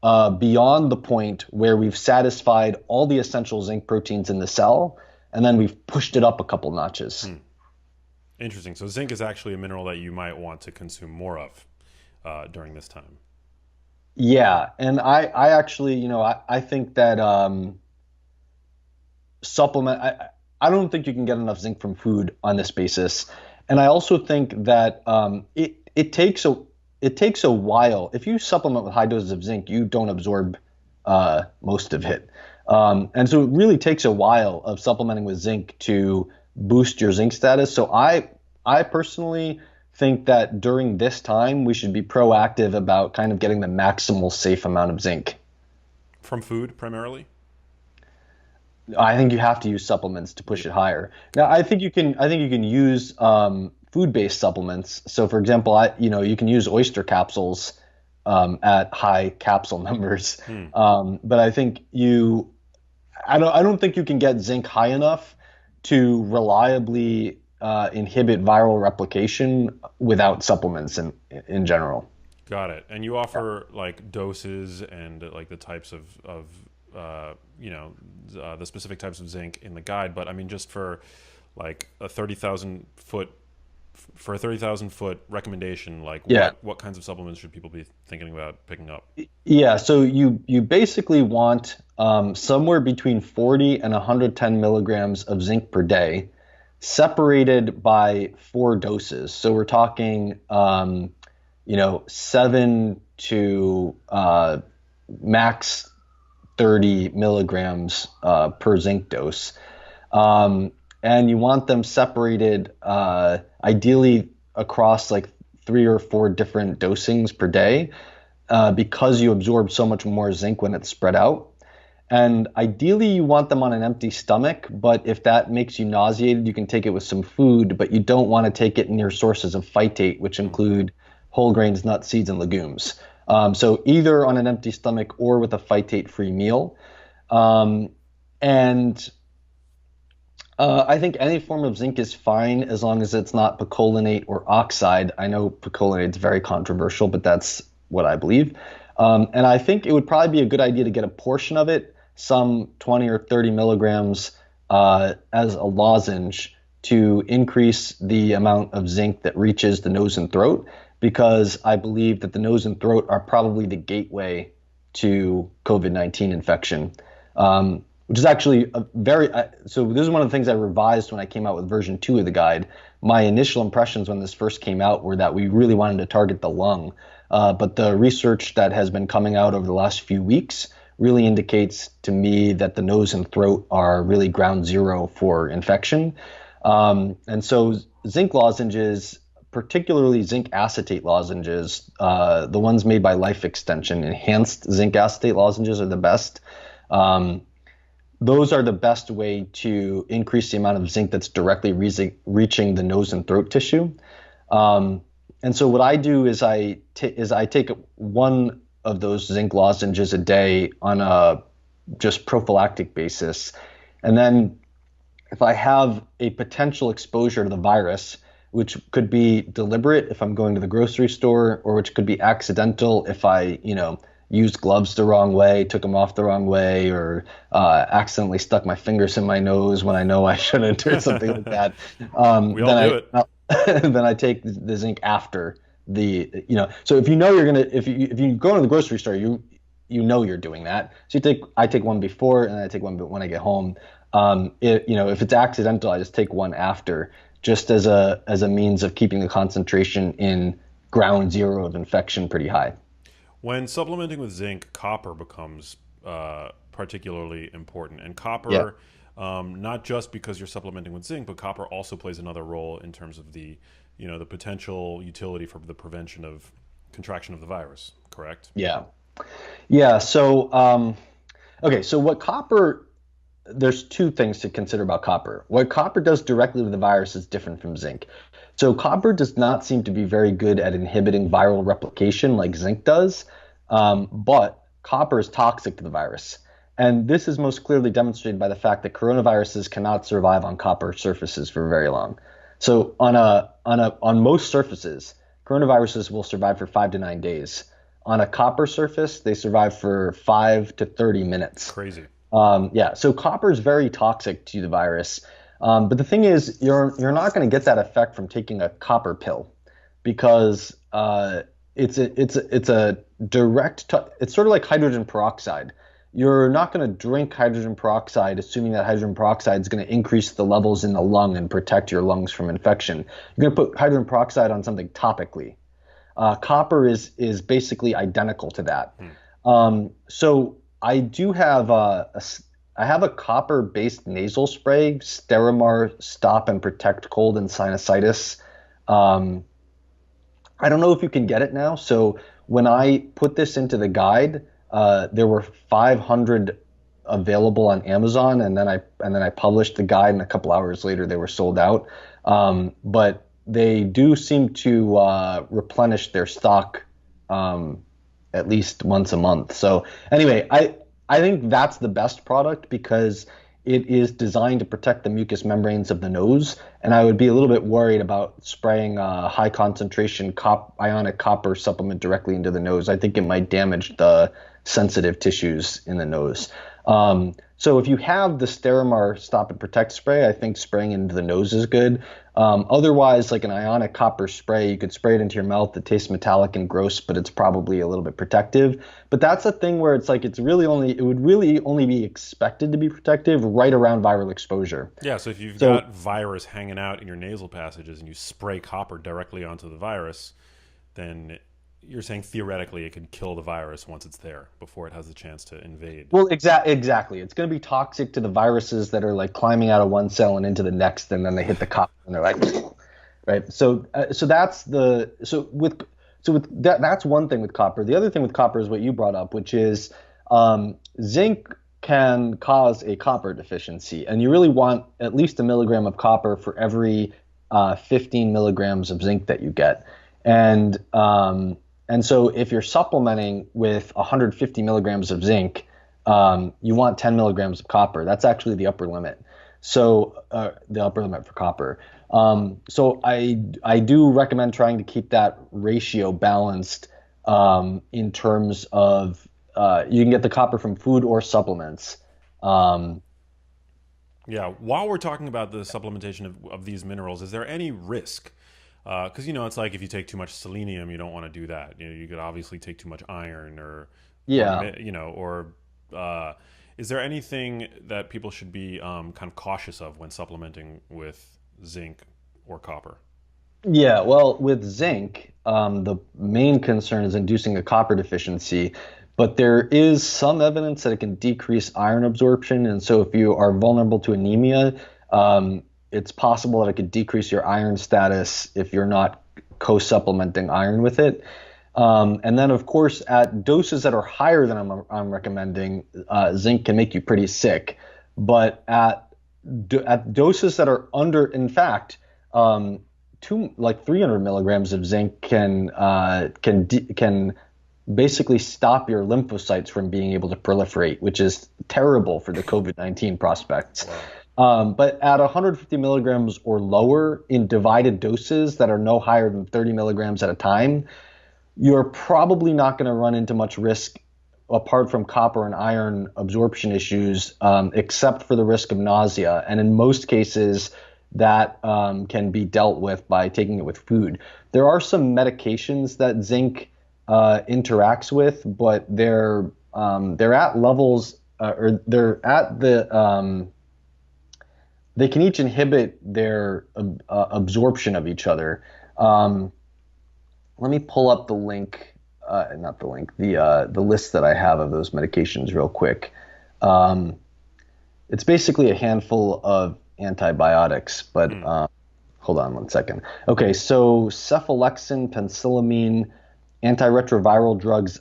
beyond the point where we've satisfied all the essential zinc proteins in the cell, and then we've pushed it up a couple notches. Interesting. So zinc is actually a mineral that you might want to consume more of during this time. Yeah, and I actually, I think that supplement. I don't think you can get enough zinc from food on this basis, and I also think that it takes a while. If you supplement with high doses of zinc, you don't absorb most of it, and so it really takes a while of supplementing with zinc to boost your zinc status. So I personally think that during this time we should be proactive about kind of getting the maximal safe amount of zinc from food primarily. I think you have to use supplements to push it higher. Now, I think you can use food-based supplements. So, for example, you can use oyster capsules at high capsule numbers. But I think I don't think you can get zinc high enough to reliably inhibit viral replication without supplements in general. Got it. And you offer like doses and like the types of the specific types of zinc in the guide. But I mean, just for like a 30,000 foot recommendation, like what kinds of supplements should people be thinking about picking up? Yeah, so you basically want somewhere between 40 and 110 milligrams of zinc per day, separated by 4 doses. So we're talking 7 to max 30 milligrams per zinc dose. And you want them separated ideally across like 3 or 4 different dosings per day because you absorb so much more zinc when it's spread out. And ideally you want them on an empty stomach, but if that makes you nauseated, you can take it with some food, but you don't want to take it near sources of phytate, which include whole grains, nuts, seeds, and legumes. So either on an empty stomach or with a phytate-free meal. And I think any form of zinc is fine as long as it's not picolinate or oxide. I know picolinate is very controversial, but that's what I believe. And I think it would probably be a good idea to get a portion of it, some 20 or 30 milligrams as a lozenge to increase the amount of zinc that reaches the nose and throat, because I believe that the nose and throat are probably the gateway to COVID-19 infection. Which is actually a very, so this is one of the things I revised when I came out with version 2 of the guide. My initial impressions when this first came out were that we really wanted to target the lung. But the research that has been coming out over the last few weeks really indicates to me that the nose and throat are really ground zero for infection. And so zinc lozenges, particularly zinc acetate lozenges, the ones made by Life Extension, enhanced zinc acetate lozenges are the best. Those are the best way to increase the amount of zinc that's directly reaching the nose and throat tissue. And so what I do is I take one of those zinc lozenges a day on a just prophylactic basis. And then if I have a potential exposure to the virus, which could be deliberate if I'm going to the grocery store, or which could be accidental if I, used gloves the wrong way, took them off the wrong way, or accidentally stuck my fingers in my nose when I know I shouldn't, or something like that. We all do it. Then I take the zinc after the, So if if you go to the grocery store, you you're doing that. So I take one before and I take one when I get home. If it's accidental, I just take one after, just as a means of keeping the concentration in ground zero of infection pretty high. When supplementing with zinc, copper becomes particularly important. And copper, not just because you're supplementing with zinc, but copper also plays another role in terms of the potential utility for the prevention of contraction of the virus, correct? Yeah. Yeah. So, so what copper, there's two things to consider about copper. What copper does directly to the virus is different from zinc. So copper does not seem to be very good at inhibiting viral replication like zinc does, but copper is toxic to the virus. And this is most clearly demonstrated by the fact that coronaviruses cannot survive on copper surfaces for very long. So on most surfaces, coronaviruses will survive for 5 to 9 days. On a copper surface, they survive for 5 to 30 minutes. Crazy. So copper is very toxic to the virus. But the thing is, you're not going to get that effect from taking a copper pill, because it's a direct. It's sort of like hydrogen peroxide. You're not going to drink hydrogen peroxide assuming that hydrogen peroxide is going to increase the levels in the lung and protect your lungs from infection. You're going to put hydrogen peroxide on something topically. Copper is basically identical to that. So I do have I have a copper-based nasal spray, Sterimar Stop and Protect Cold and Sinusitis. I don't know if you can get it now. So when I put this into the guide, there were 500 available on Amazon, and then I published the guide, and a couple hours later they were sold out. But they do seem to replenish their stock at least once a month. So anyway, I think that's the best product because it is designed to protect the mucous membranes of the nose, and I would be a little bit worried about spraying a high concentration ionic copper supplement directly into the nose. I think it might damage the sensitive tissues in the nose. So if you have the Sterimar Stop and Protect spray, I think spraying into the nose is good. Otherwise, like an ionic copper spray, you could spray it into your mouth. It tastes metallic and gross, but it's probably a little bit protective. But that's a thing where it's like it would really only be expected to be protective right around viral exposure. Yeah, so if you've got virus hanging out in your nasal passages and you spray copper directly onto the virus, then you're saying theoretically it could kill the virus once it's there before it has the chance to invade. Well, exactly. It's going to be toxic to the viruses that are like climbing out of one cell and into the next, and then they hit the copper and they're like, right. So that's that's one thing with copper. The other thing with copper is what you brought up, which is zinc can cause a copper deficiency, and you really want at least 1 milligram of copper for every 15 milligrams of zinc that you get. And And so if you're supplementing with 150 milligrams of zinc, you want 10 milligrams of copper. That's actually the upper limit. So the upper limit for copper. So I do recommend trying to keep that ratio balanced in terms of you can get the copper from food or supplements. Yeah. While we're talking about the supplementation of these minerals, is there any risk? Because it's like if you take too much selenium, you don't want to do that. You could obviously take too much iron, Yeah. or is there anything that people should be kind of cautious of when supplementing with zinc or copper? Yeah, well, with zinc, the main concern is inducing a copper deficiency, but there is some evidence that it can decrease iron absorption. And so if you are vulnerable to anemia, it's possible that it could decrease your iron status if you're not co-supplementing iron with it. And then, of course, at doses that are higher than I'm recommending, zinc can make you pretty sick. But at doses that are under, in fact, like 300 milligrams of zinc can basically stop your lymphocytes from being able to proliferate, which is terrible for the COVID-19 prospects. But at 150 milligrams or lower in divided doses that are no higher than 30 milligrams at a time, you're probably not going to run into much risk apart from copper and iron absorption issues, except for the risk of nausea. And in most cases, that can be dealt with by taking it with food. There are some medications that zinc interacts with, but they're at levels or they're at the they can each inhibit their absorption of each other. Let me pull up the link, not the link, the list that I have of those medications real quick. It's basically a handful of antibiotics, but hold on one second. Okay, so cephalexin, penicillamine, antiretroviral drugs,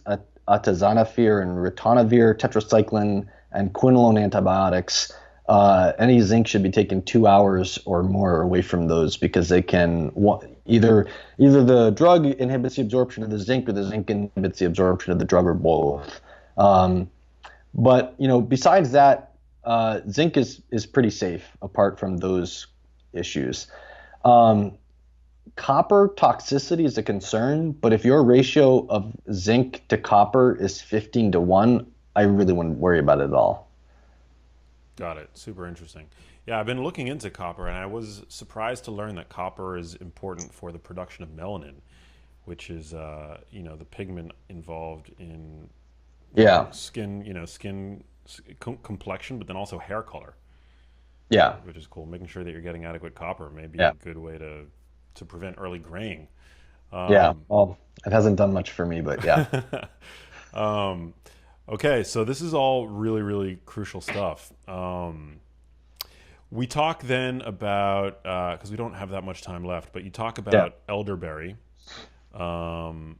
atazanafir and ritonavir, tetracycline, and quinolone antibiotics. Any zinc should be taken 2 hours or more away from those because they can either the drug inhibits the absorption of the zinc or the zinc inhibits the absorption of the drug or both. But besides that, zinc is pretty safe apart from those issues. Copper toxicity is a concern, but if your ratio of zinc to copper is 15-1, I really wouldn't worry about it at all. Got it. Super interesting. Yeah, I've been looking into copper, and I was surprised to learn that copper is important for the production of melanin, which is the pigment involved in skin complexion, but then also hair color. Yeah, which is cool. Making sure that you're getting adequate copper may be yeah, a good way to prevent early graying. yeah. Well, it hasn't done much for me, but yeah. Okay, so this is all really, really crucial stuff. We talk then about, because we don't have that much time left, but you talk about elderberry. And,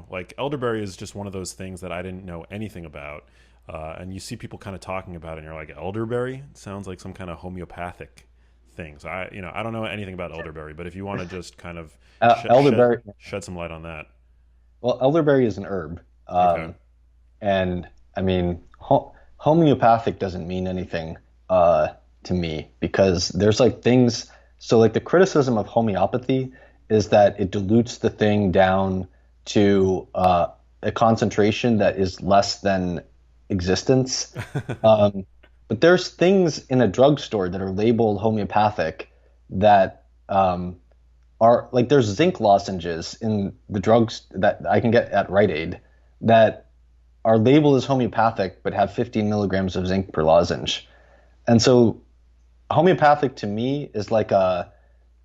like elderberry is just one of those things that I didn't know anything about. And you see people kind of talking about it and you're like, elderberry? It sounds like some kind of homeopathic thing. So I don't know anything about elderberry, but if you want to just kind of shed some light on that. Well, elderberry is an herb. Okay. And I mean, homeopathic doesn't mean anything to me because there's like things. So like the criticism of homeopathy is that it dilutes the thing down to a concentration that is less than existence. But there's things in a drugstore that are labeled homeopathic that are like there's zinc lozenges in the drugs that I can get at Rite Aid that are labeled as homeopathic but have 15 milligrams of zinc per lozenge. And so homeopathic to me is like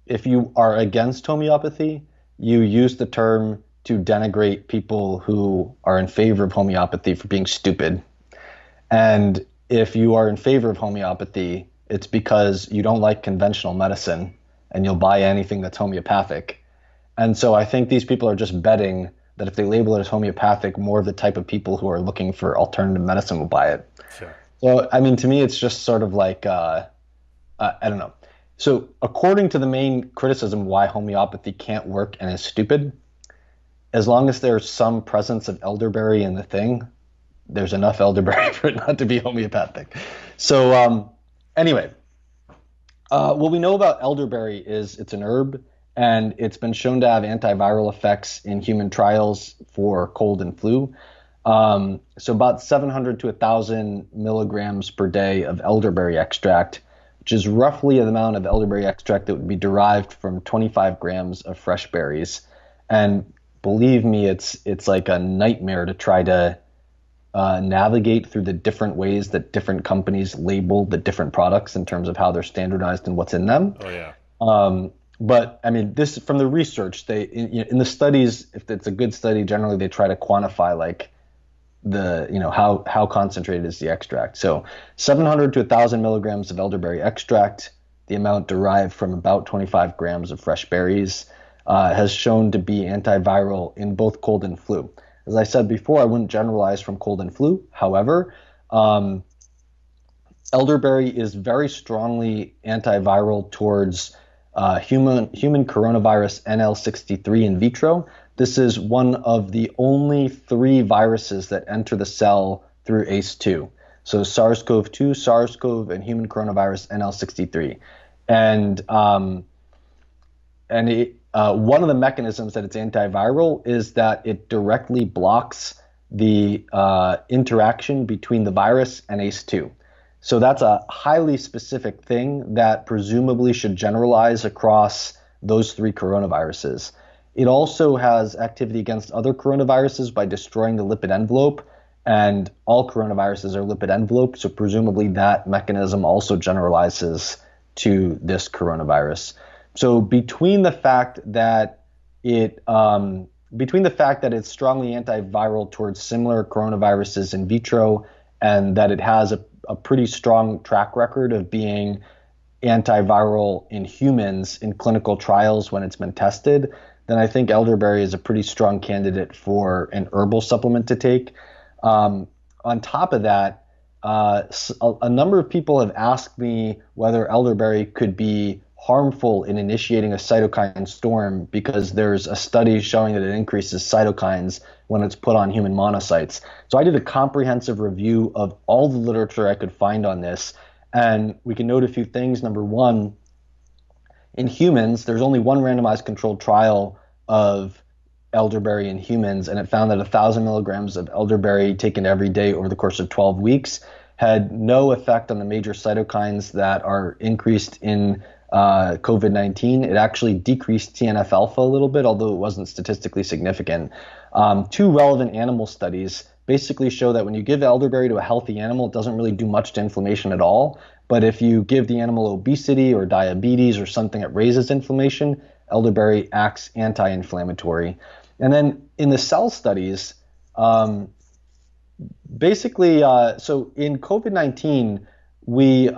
if you are against homeopathy, you use the term to denigrate people who are in favor of homeopathy for being stupid. And if you are in favor of homeopathy, it's because you don't like conventional medicine and you'll buy anything that's homeopathic. And so I think these people are just betting that if they label it as homeopathic, more of the type of people who are looking for alternative medicine will buy it. Sure. So, I mean, to me, it's just sort of like, I don't know. So according to the main criticism why homeopathy can't work and is stupid, as long as there's some presence of elderberry in the thing, there's enough elderberry for it not to be homeopathic. So anyway, what we know about elderberry is it's an herb, and it's been shown to have antiviral effects in human trials for cold and flu. So about 700 to 1,000 milligrams per day of elderberry extract, which is roughly the amount of elderberry extract that would be derived from 25 grams of fresh berries. And believe me, it's like a nightmare to try to navigate through the different ways that different companies label the different products in terms of how they're standardized and what's in them. Oh yeah. But I mean, this from the research, in the studies, if it's a good study, generally they try to quantify like how concentrated is the extract. So 700 to 1,000 milligrams of elderberry extract, the amount derived from about 25 grams of fresh berries, has shown to be antiviral in both cold and flu. As I said before, I wouldn't generalize from cold and flu. However, elderberry is very strongly antiviral towards human coronavirus NL63 in vitro. This is one of the only 3 viruses that enter the cell through ACE2. So SARS-CoV-2, SARS-CoV, and human coronavirus NL63. And one of the mechanisms that it's antiviral is that it directly blocks the interaction between the virus and ACE2. So that's a highly specific thing that presumably should generalize across those 3 coronaviruses. It also has activity against other coronaviruses by destroying the lipid envelope, and all coronaviruses are lipid envelope, so presumably that mechanism also generalizes to this coronavirus. So between the fact that it's strongly antiviral towards similar coronaviruses in vitro, and that it has a pretty strong track record of being antiviral in humans in clinical trials when it's been tested, then I think elderberry is a pretty strong candidate for an herbal supplement to take. On top of that, a number of people have asked me whether elderberry could be harmful in initiating a cytokine storm because there's a study showing that it increases cytokines when it's put on human monocytes. So I did a comprehensive review of all the literature I could find on this, and we can note a few things. Number one, in humans, there's only one randomized controlled trial of elderberry in humans, and it found that 1,000 milligrams of elderberry taken every day over the course of 12 weeks had no effect on the major cytokines that are increased in COVID-19. It actually decreased TNF alpha a little bit, although it wasn't statistically significant. 2 relevant animal studies basically show that when you give elderberry to a healthy animal, it doesn't really do much to inflammation at all. But if you give the animal obesity or diabetes or something that raises inflammation, elderberry acts anti-inflammatory. And then in the cell studies, so in COVID-19, we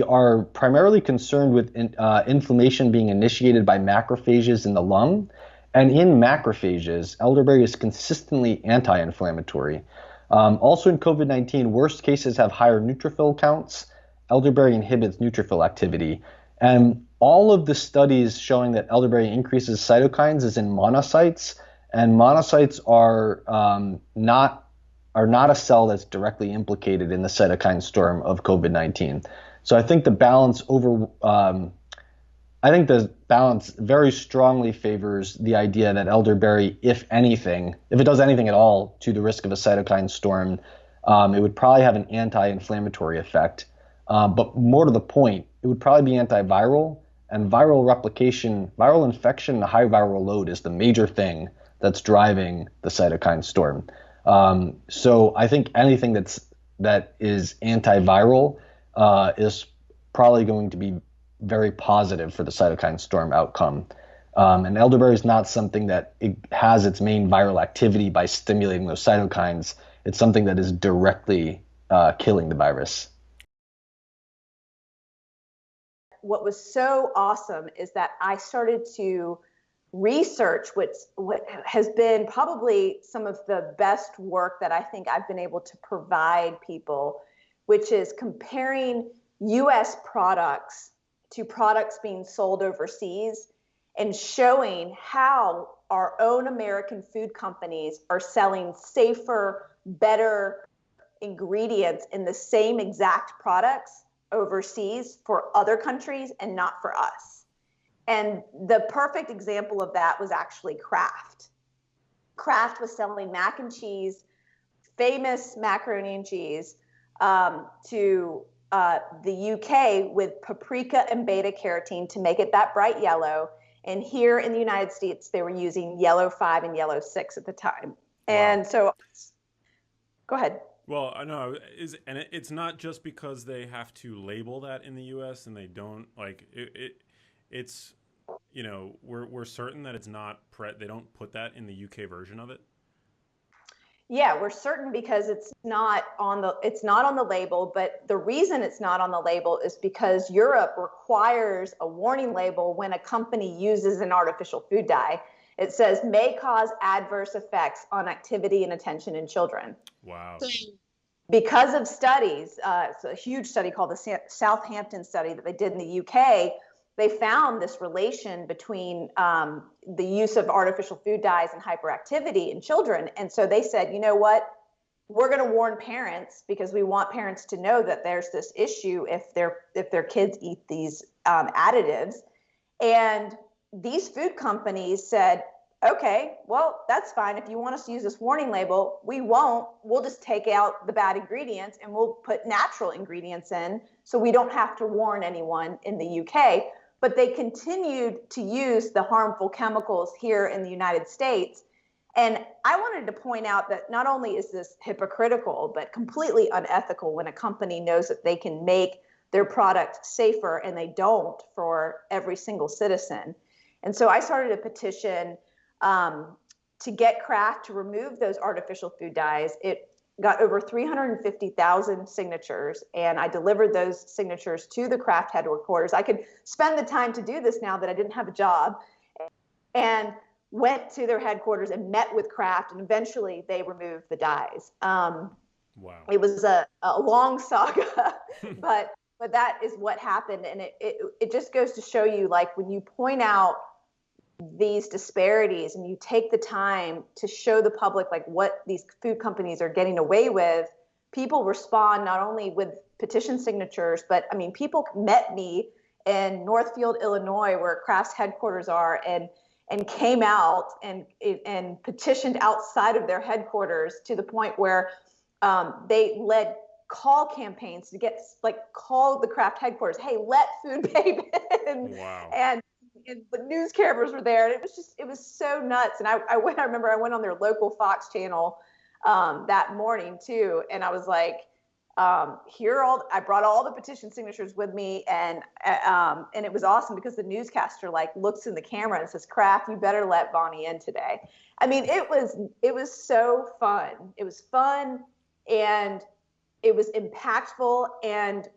are primarily concerned with inflammation being initiated by macrophages in the lung. And in macrophages, elderberry is consistently anti-inflammatory. Also in COVID-19, worst cases have higher neutrophil counts. Elderberry inhibits neutrophil activity. And all of the studies showing that elderberry increases cytokines is in monocytes. And monocytes are not a cell that's directly implicated in the cytokine storm of COVID-19. So I think the balance very strongly favors the idea that elderberry, if it does anything at all to the risk of a cytokine storm, it would probably have an anti-inflammatory effect. But more to the point, it would probably be antiviral, and viral replication, viral infection, and high viral load is the major thing that's driving the cytokine storm. So I think anything that is antiviral is probably going to be very positive for the cytokine storm outcome. And elderberry is not something that it has its main viral activity by stimulating those cytokines. It's something that is directly killing the virus. What was so awesome is that I started to research what has been probably some of the best work that I think I've been able to provide people, which is comparing U.S. products to products being sold overseas and showing how our own American food companies are selling safer, better ingredients in the same exact products overseas for other countries and not for us. And the perfect example of that was actually Kraft. Kraft was selling mac and cheese, famous macaroni and cheese, to the UK with paprika and beta carotene to make it that bright yellow. And here in the United States, they were using yellow 5 and yellow 6 at the time. Wow. And so, go ahead. Well, I know, it's not just because they have to label that in the U.S. and they don't like it's, you know, we're certain that it's not they don't put that in the UK version of it. Yeah, we're certain because it's not on the label, but the reason it's not on the label is because Europe requires a warning label when a company uses an artificial food dye. It says may cause adverse effects on activity and attention in children. Wow. Because of studies, it's a huge study called the Southampton study that they did in the UK. They found this relation between the use of artificial food dyes and hyperactivity in children. And so they said, you know what, we're going to warn parents because we want parents to know that there's this issue if their kids eat these additives. And these food companies said, okay, well, that's fine. If you want us to use this warning label, we won't. We'll just take out the bad ingredients and we'll put natural ingredients in so we don't have to warn anyone in the UK. But they continued to use the harmful chemicals here in the United States. And I wanted to point out that not only is this hypocritical, but completely unethical when a company knows that they can make their product safer and they don't for every single citizen. And so I started a petition to get Kraft to remove those artificial food dyes. It got over 350,000 signatures, and I delivered those signatures to the Kraft headquarters. I could spend the time to do this now that I didn't have a job, and went to their headquarters and met with Kraft, and eventually they removed the dyes. Wow. It was a long saga, but that is what happened. And it just goes to show you, like, when you point out these disparities and you take the time to show the public like what these food companies are getting away with, people respond not only with petition signatures, but I mean, people met me in Northfield, Illinois, where Kraft's headquarters are, and came out and petitioned outside of their headquarters to the point where they led call campaigns to get, like, call the Kraft headquarters, hey, let food babe in. Wow. And the news cameras were there, and it was so nuts. And I remember I went on their local Fox channel that morning too, and I was like, I brought all the petition signatures with me, and it was awesome because the newscaster like looks in the camera and says, Kraft, you better let Vani in today. I mean, it was so fun. It was fun, and it was impactful, and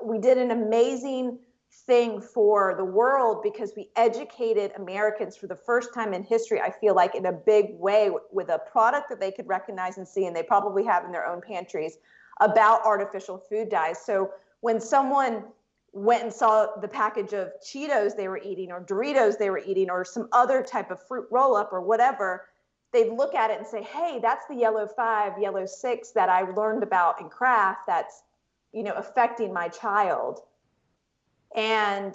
we did an amazing thing for the world because we educated Americans for the first time in history, I feel like, in a big way, with a product that they could recognize and see, and they probably have in their own pantries, about artificial food dyes. So when someone went and saw the package of Cheetos they were eating, or Doritos they were eating, or some other type of fruit roll-up or whatever, they'd look at it and say, hey, that's the yellow 5, yellow 6 that I learned about in Kraft that's, affecting my child. And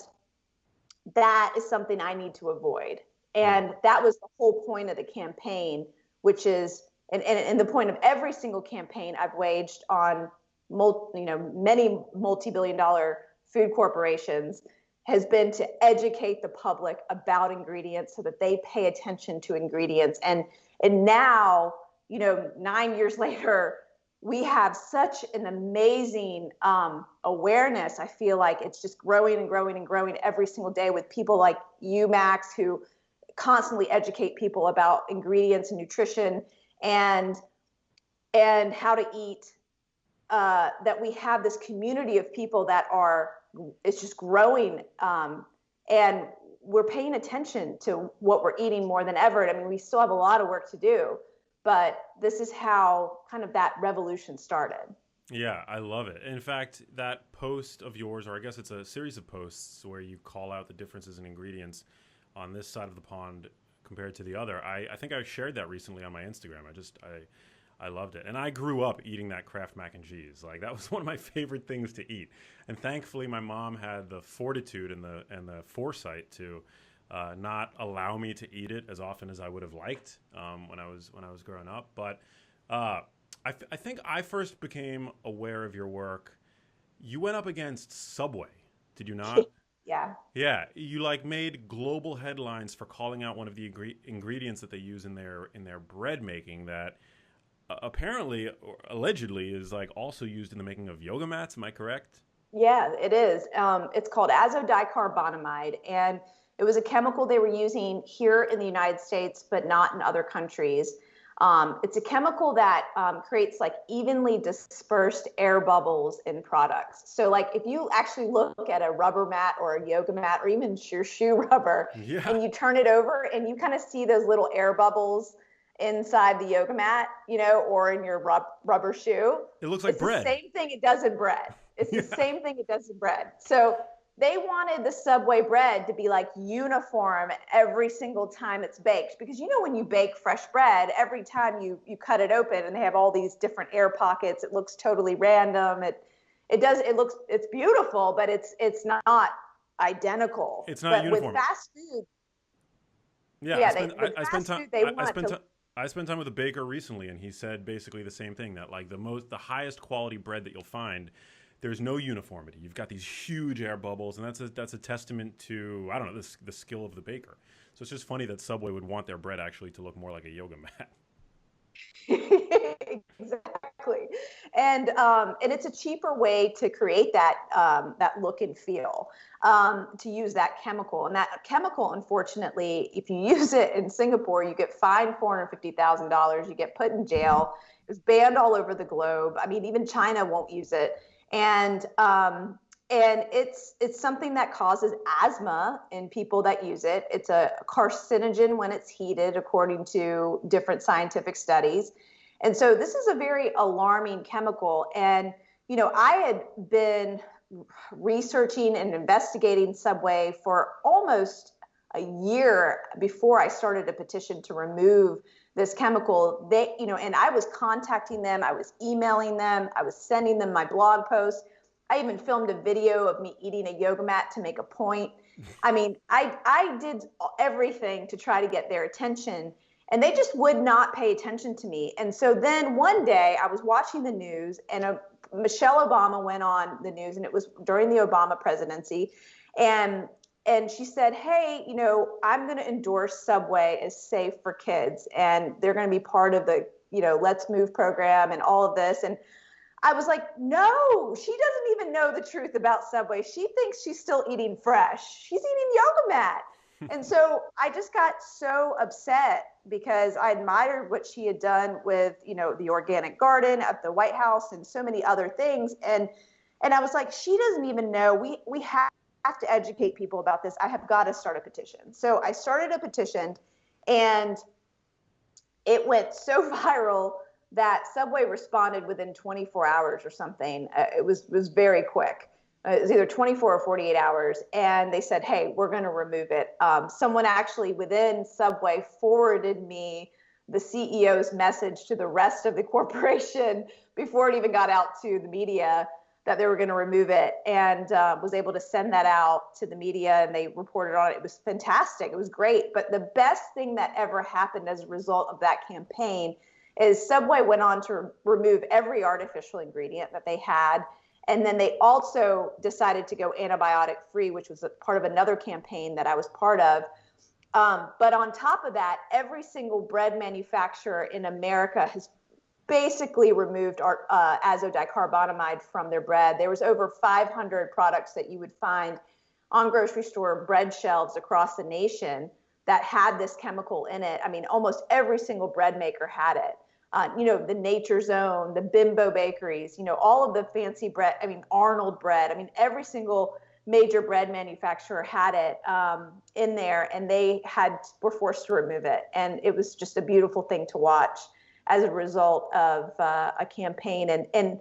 that is something I need to avoid. And that was the whole point of the campaign, which is, and the point of every single campaign I've waged on many multi-billion-dollar food corporations has been to educate the public about ingredients so that they pay attention to ingredients. And now, 9 years later, we have such an amazing awareness. I feel like it's just growing and growing and growing every single day with people like you, Max, who constantly educate people about ingredients and nutrition and how to eat. That we have this community of people that it's just growing, and we're paying attention to what we're eating more than ever. I mean, we still have a lot of work to do, but this is how kind of that revolution started. Yeah, I love it. In fact, that post of yours, or I guess it's a series of posts where you call out the differences in ingredients, on this side of the pond compared to the other. I think I shared that recently on my Instagram. I loved it. And I grew up eating that Kraft mac and cheese. Like, that was one of my favorite things to eat. And thankfully my mom had the fortitude and the foresight to not allow me to eat it as often as I would have liked when I was growing up. But I think I first became aware of your work. You went up against Subway, did you not? Yeah. Yeah, you like made global headlines for calling out one of the ingredients that they use in their bread making that apparently or allegedly is like also used in the making of yoga mats. Am I correct? Yeah, it is. It's called azodicarbonamide, and it was a chemical they were using here in the United States, but not in other countries. It's a chemical that creates like evenly dispersed air bubbles in products. So like if you actually look at a rubber mat or a yoga mat or even your shoe rubber Yeah, and you turn it over and you kind of see those little air bubbles inside the yoga mat, or in your rubber shoe, it looks like it's the bread. same thing it does in bread. It's the Yeah, same thing it does in bread. So they wanted the Subway bread to be like uniform every single time it's baked, because when you bake fresh bread, every time you cut it open and they have all these different air pockets, it looks totally random. It's beautiful, but it's not identical. it's not But with uniform. fast food, Yeah, yeah, with I spent fast time food they want to. I spent time with a baker recently, and he said basically the same thing, that like the highest quality bread that you'll find, there's no uniformity. You've got these huge air bubbles, and that's a testament to, I don't know, the skill of the baker. So it's just funny that Subway would want their bread actually to look more like a yoga mat. Exactly, and it's a cheaper way to create that look and feel, to use that chemical. And that chemical, unfortunately, if you use it in Singapore, you get fined $450,000. You get put in jail. It's banned all over the globe. I mean, even China won't use it, and it's something that causes asthma in people that use it. It's a carcinogen when it's heated, according to different scientific studies. And so this is a very alarming chemical. And, I had been researching and investigating Subway for almost a year before I started a petition to remove this chemical. And I was contacting them, I was emailing them, I was sending them my blog posts. I even filmed a video of me eating a yoga mat to make a point. I mean, I did everything to try to get their attention, and they just would not pay attention to me. And so then one day I was watching the news, and Michelle Obama went on the news, and it was during the Obama presidency. And she said, hey, I'm going to endorse Subway as safe for kids, and they're going to be part of the, Let's Move program and all of this. And I was like, no, she doesn't even know the truth about Subway. She thinks she's still eating fresh. She's eating yoga mat. And so I just got so upset because I admired what she had done with, the organic garden at the White House and so many other things. And I was like, she doesn't even know. We have to educate people about this. I have got to start a petition. So I started a petition, and it went so viral that Subway responded within 24 hours or something. It was very quick. It was either 24 or 48 hours. And they said, hey, we're going to remove it. Someone actually within Subway forwarded me the CEO's message to the rest of the corporation before it even got out to the media that they were going to remove it, and was able to send that out to the media, and they reported on it. It was fantastic. It was great. But the best thing that ever happened as a result of that campaign is Subway went on to remove every artificial ingredient that they had. And then they also decided to go antibiotic free, which was a part of another campaign that I was part of. But on top of that, every single bread manufacturer in America has basically removed azodicarbonamide from their bread. There was over 500 products that you would find on grocery store bread shelves across the nation that had this chemical in it. I mean, almost every single bread maker had it. The Nature's Own, the Bimbo bakeries, all of the fancy bread, Arnold bread, every single major bread manufacturer had it in there, and they were forced to remove it. And it was just a beautiful thing to watch as a result of a campaign. And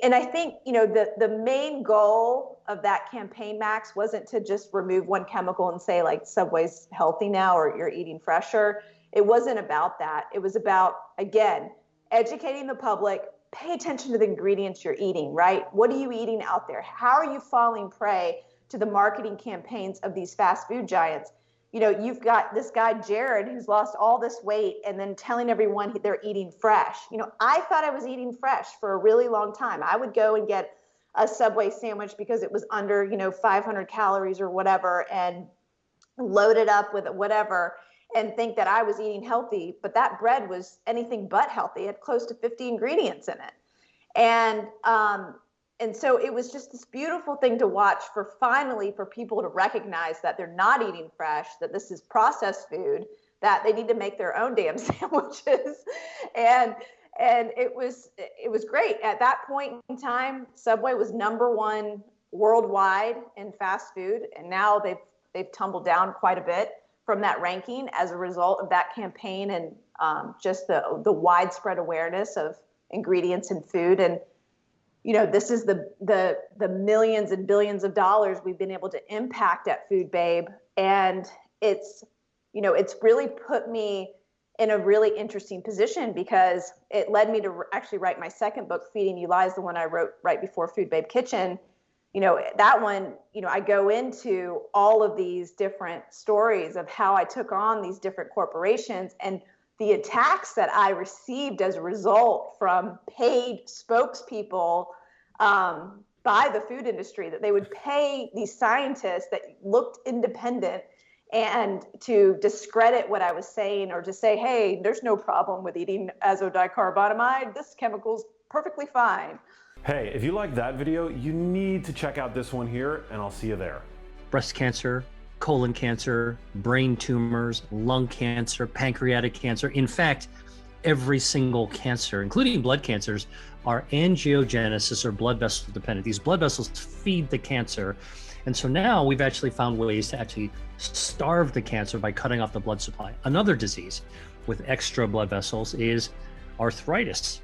and I think, you know, the main goal of that campaign, Max, wasn't to just remove one chemical and say like Subway's healthy now or you're eating fresher. It wasn't about that. It was about, again, educating the public. Pay attention to the ingredients you're eating, right? What are you eating out there? How are you falling prey to the marketing campaigns of these fast food giants? You know, you've got this guy, Jared, who's lost all this weight and then telling everyone they're eating fresh. You know, I thought I was eating fresh for a really long time. I would go and get a Subway sandwich because it was under, you know, 500 calories or whatever, and load it up with whatever and think that I was eating healthy. But that bread was anything but healthy. It had close to 50 ingredients in it. And so it was just this beautiful thing to watch for people to recognize that they're not eating fresh, that this is processed food, that they need to make their own damn sandwiches. And it was great. At that point in time, Subway was #1 worldwide in fast food. And now they've tumbled down quite a bit from that ranking as a result of that campaign and just the widespread awareness of ingredients in food. And you know, this is the millions and billions of dollars we've been able to impact at Food Babe. And it's, you know, it's really put me in a really interesting position because it led me to actually write my second book, Feeding You Lies, the one I wrote right before Food Babe Kitchen. You know, that one, you know, I go into all of these different stories of how I took on these different corporations and the attacks that I received as a result from paid spokespeople by the food industry, that they would pay these scientists that looked independent and to discredit what I was saying or to say, hey, there's no problem with eating azodicarbonamide. This chemical's perfectly fine. Hey, if you like that video, you need to check out this one here, and I'll see you there. Breast cancer, colon cancer, brain tumors, lung cancer, pancreatic cancer. In fact, every single cancer, including blood cancers, are angiogenesis or blood vessel dependent. These blood vessels feed the cancer. And so now we've actually found ways to actually starve the cancer by cutting off the blood supply. Another disease with extra blood vessels is arthritis.